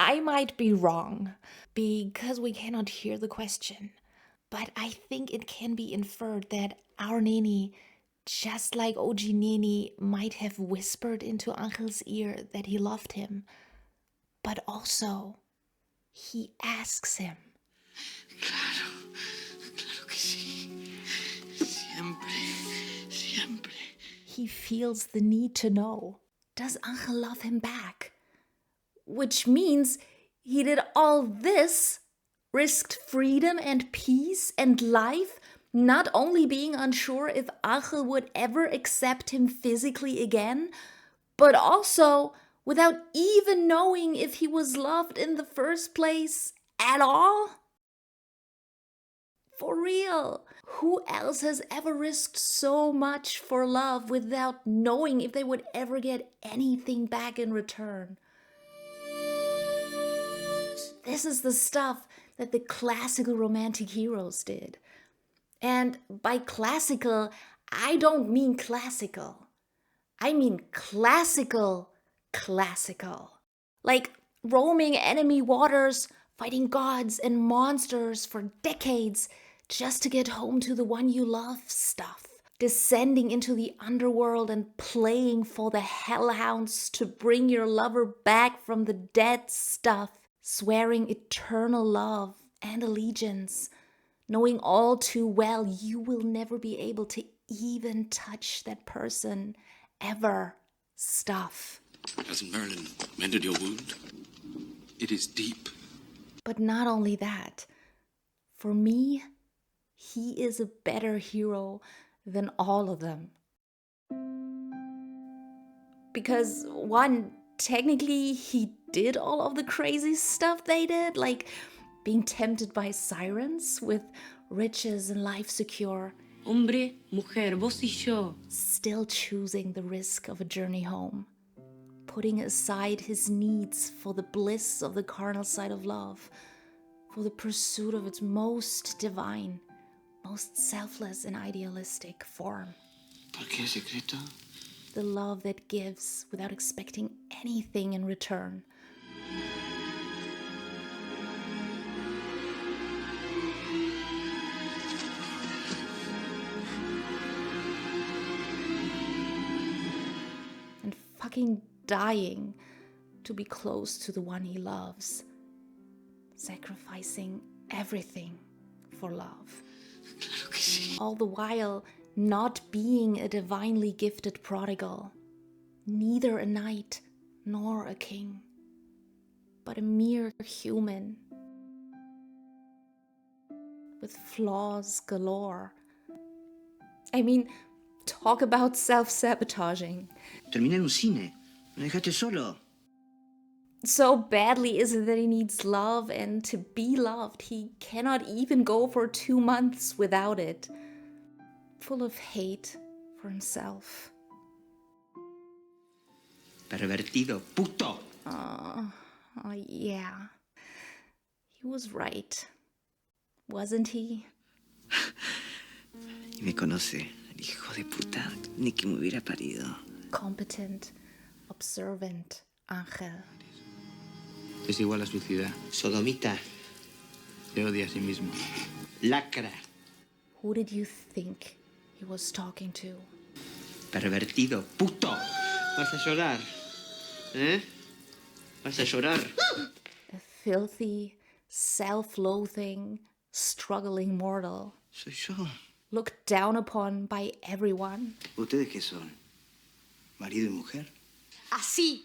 I might be wrong because we cannot hear the question, but I think it can be inferred that our NENE, just like OG NENE, might have whispered into Angel's ear that he loved him, but also he asks him. Claro, claro que sí. Siempre, siempre. He feels the need to know, does Angel love him back? Which means he did all this, risked freedom and peace and life, not only being unsure if Angel would ever accept him physically again, but also without even knowing if he was loved in the first place at all? For real, who else has ever risked so much for love without knowing if they would ever get anything back in return? This is the stuff that the classical romantic heroes did. And by classical, I don't mean classical. I mean classical. Like roaming enemy waters, fighting gods and monsters for decades just to get home to the one you love stuff. Descending into the underworld and playing for the hellhounds to bring your lover back from the dead stuff. Swearing eternal love and allegiance, knowing all too well you will never be able to even touch that person ever stuff. Hasn't Merlin mended your wound? It is deep. But not only that, for me, he is a better hero than all of them. Because one, technically he did all of the crazy stuff they did, like being tempted by sirens with riches and life secure. Hombre, mujer, vos y yo. Still choosing the risk of a journey home. Putting aside his needs for the bliss of the carnal side of love, for the pursuit of its most divine, most selfless and idealistic form. ¿Por qué secreto? The love that gives without expecting anything in return. And fucking dying to be close to the one he loves. Sacrificing everything for love. Claro que sí. All the while not being a divinely gifted prodigal, neither a knight nor a king, but a mere human with flaws galore. I mean, talk about self-sabotaging. Terminé en un cine. Me dejaste solo. So badly is it that he needs love, and to be loved, he cannot even go for 2 months without it. Full of hate for himself. Pervertido, puto. Yeah. He was right. Wasn't he? Y me conoce, el hijo de puta, ni que me hubiera parido. Competent, observant, Ángel. Es igual a suicida. Sodomita. Se odia a sí mismo. Lacra. Who did you think he was talking to? Pervertido, puto. Vas a llorar. ¿Eh? Vas a llorar. A filthy, self-loathing, struggling mortal. Soy yo. Looked down upon by everyone. ¿Ustedes qué son? ¿Marido y mujer? Así.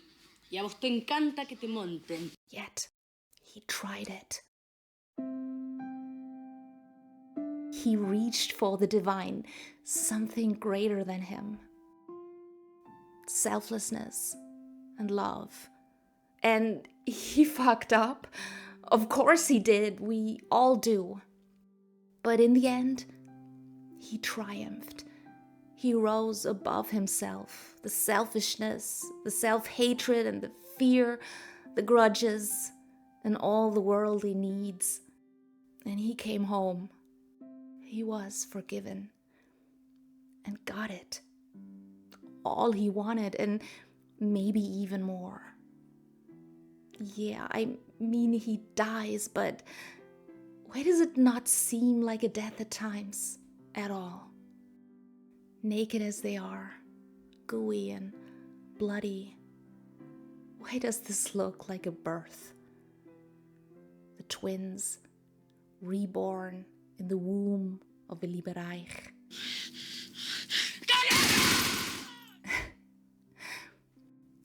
Y a vos te encanta que te monten. Yet, he tried it. He reached for the divine, something greater than him. Selflessness and love. And he fucked up. Of course he did. We all do. But in the end, he triumphed. He rose above himself, the selfishness, the self-hatred and the fear, the grudges, and all the worldly needs. And he came home. He was forgiven and got it. All he wanted, and maybe even more. Yeah, I mean he dies, but why does it not seem like a death at times at all? Naked as they are, gooey and bloody, why does this look like a birth? The twins, reborn in the womb of a Liebereich.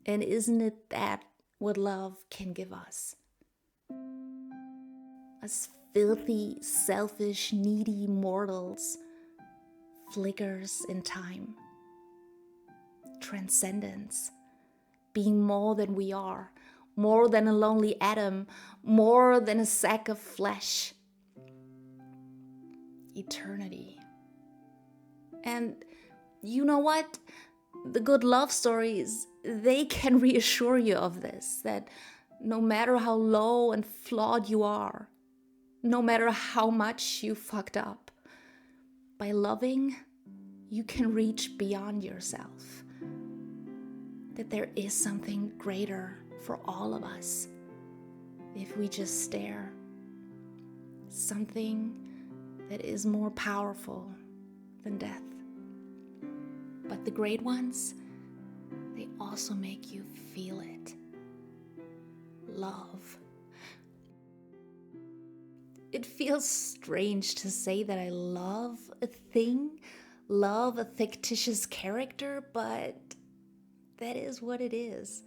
And isn't it that what love can give us? Us filthy, selfish, needy mortals, flickers in time, transcendence, being more than we are, more than a lonely atom, more than a sack of flesh. Eternity. And you know what? The good love stories, they can reassure you of this, that no matter how low and flawed you are, no matter how much you fucked up, by loving, you can reach beyond yourself. That there is something greater for all of us if we just stare. Something that is more powerful than death. But the great ones, they also make you feel it. Love. It feels strange to say that I love a thing, love a fictitious character, but that is what it is.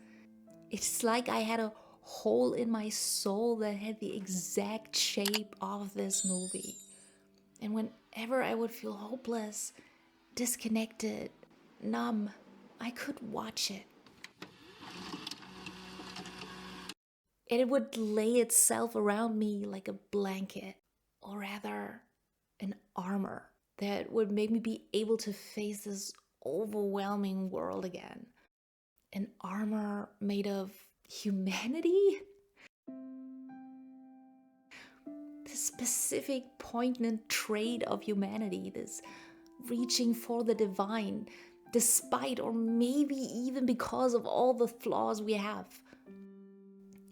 It's like I had a hole in my soul that had the exact shape of this movie. And whenever I would feel hopeless, disconnected, numb, I could watch it. And it would lay itself around me like a blanket, or rather, an armor that would make me be able to face this overwhelming world again. An armor made of humanity? This specific poignant trait of humanity, this reaching for the divine, despite or maybe even because of all the flaws we have.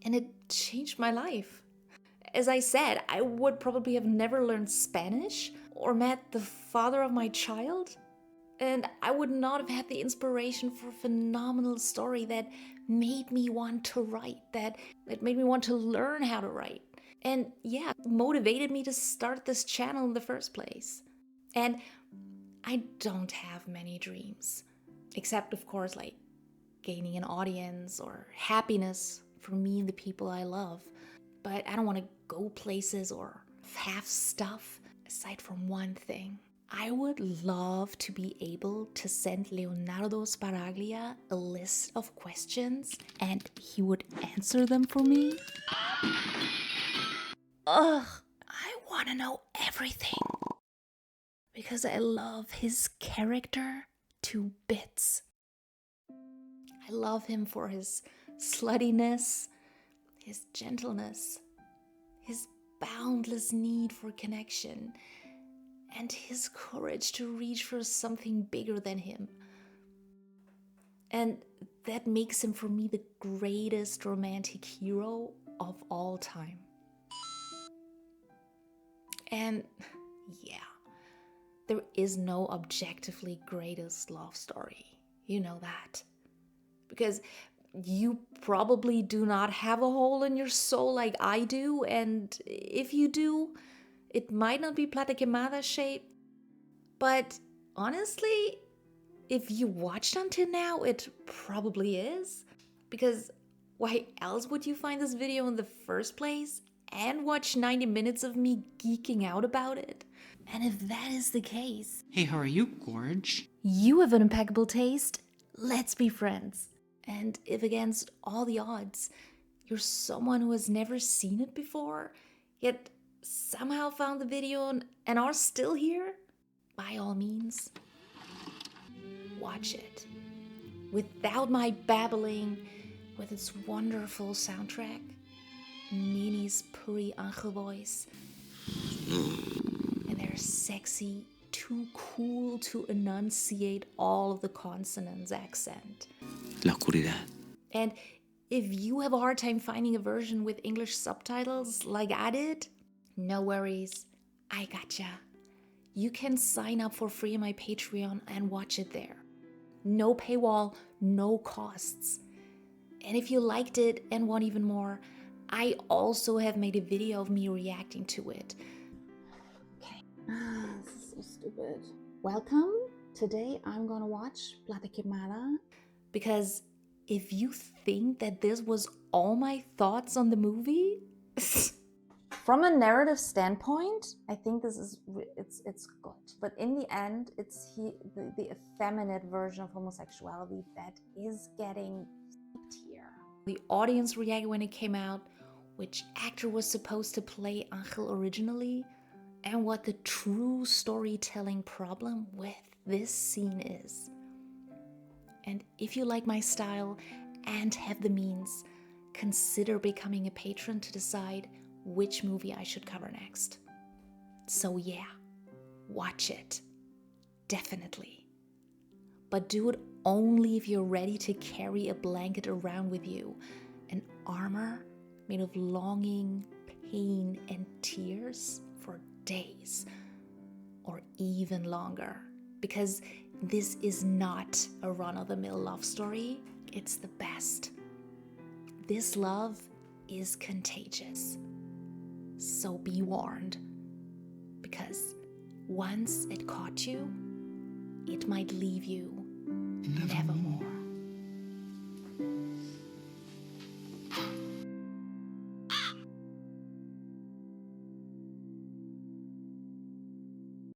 And it changed my life. As I said, I would probably have never learned Spanish or met the father of my child. And I would not have had the inspiration for a phenomenal story that made me want to write, that made me want to learn how to write. And yeah, motivated me to start this channel in the first place. And I don't have many dreams, except of course like gaining an audience or happiness for me and the people I love. But I don't want to go places or have stuff aside from one thing. I would love to be able to send Leonardo Sbaraglia a list of questions and he would answer them for me. Ugh, I want to know everything. Because I love his character to bits. I love him for his sluttiness, his gentleness, his boundless need for connection, and his courage to reach for something bigger than him. And that makes him for me the greatest romantic hero of all time. And yeah, there is no objectively greatest love story. You know that. Because you probably do not have a hole in your soul like I do, and if you do, it might not be Plata Quemada shape. But honestly, if you watched until now, it probably is. Because why else would you find this video in the first place and watch 90 minutes of me geeking out about it? And if that is the case... Hey, how are you, Gorge? You have an impeccable taste. Let's be friends. And if against all the odds, you're someone who has never seen it before, yet somehow found the video and are still here, by all means, watch it. Without my babbling, with its wonderful soundtrack, NENE's purry angel voice, and their sexy, too cool to enunciate all of the consonants accent. La oscuridad. And If you have a hard time finding a version with English subtitles like I did, no worries, I gotcha. You can sign up for free on my Patreon and watch it there. No paywall, no costs. And if you liked it and want even more, I also have made a video of me reacting to it. Okay, this is so stupid. Welcome. Today I'm gonna watch Plata Quemada because if you think that this was all my thoughts on the movie, from a narrative standpoint, I think this is it's good. But in the end, it's the effeminate version of homosexuality that is getting here. The audience reacted when it came out, which actor was supposed to play Angel originally, and what the true storytelling problem with this scene is. And if you like my style and have the means, consider becoming a patron to decide which movie I should cover next. So yeah, watch it. Definitely. But do it only if you're ready to carry a blanket around with you, an armor made of longing, pain, and tears for days, or even longer. Because this is not a run-of-the-mill love story, it's the best. This love is contagious. So be warned, because once it caught you, it might leave you nevermore.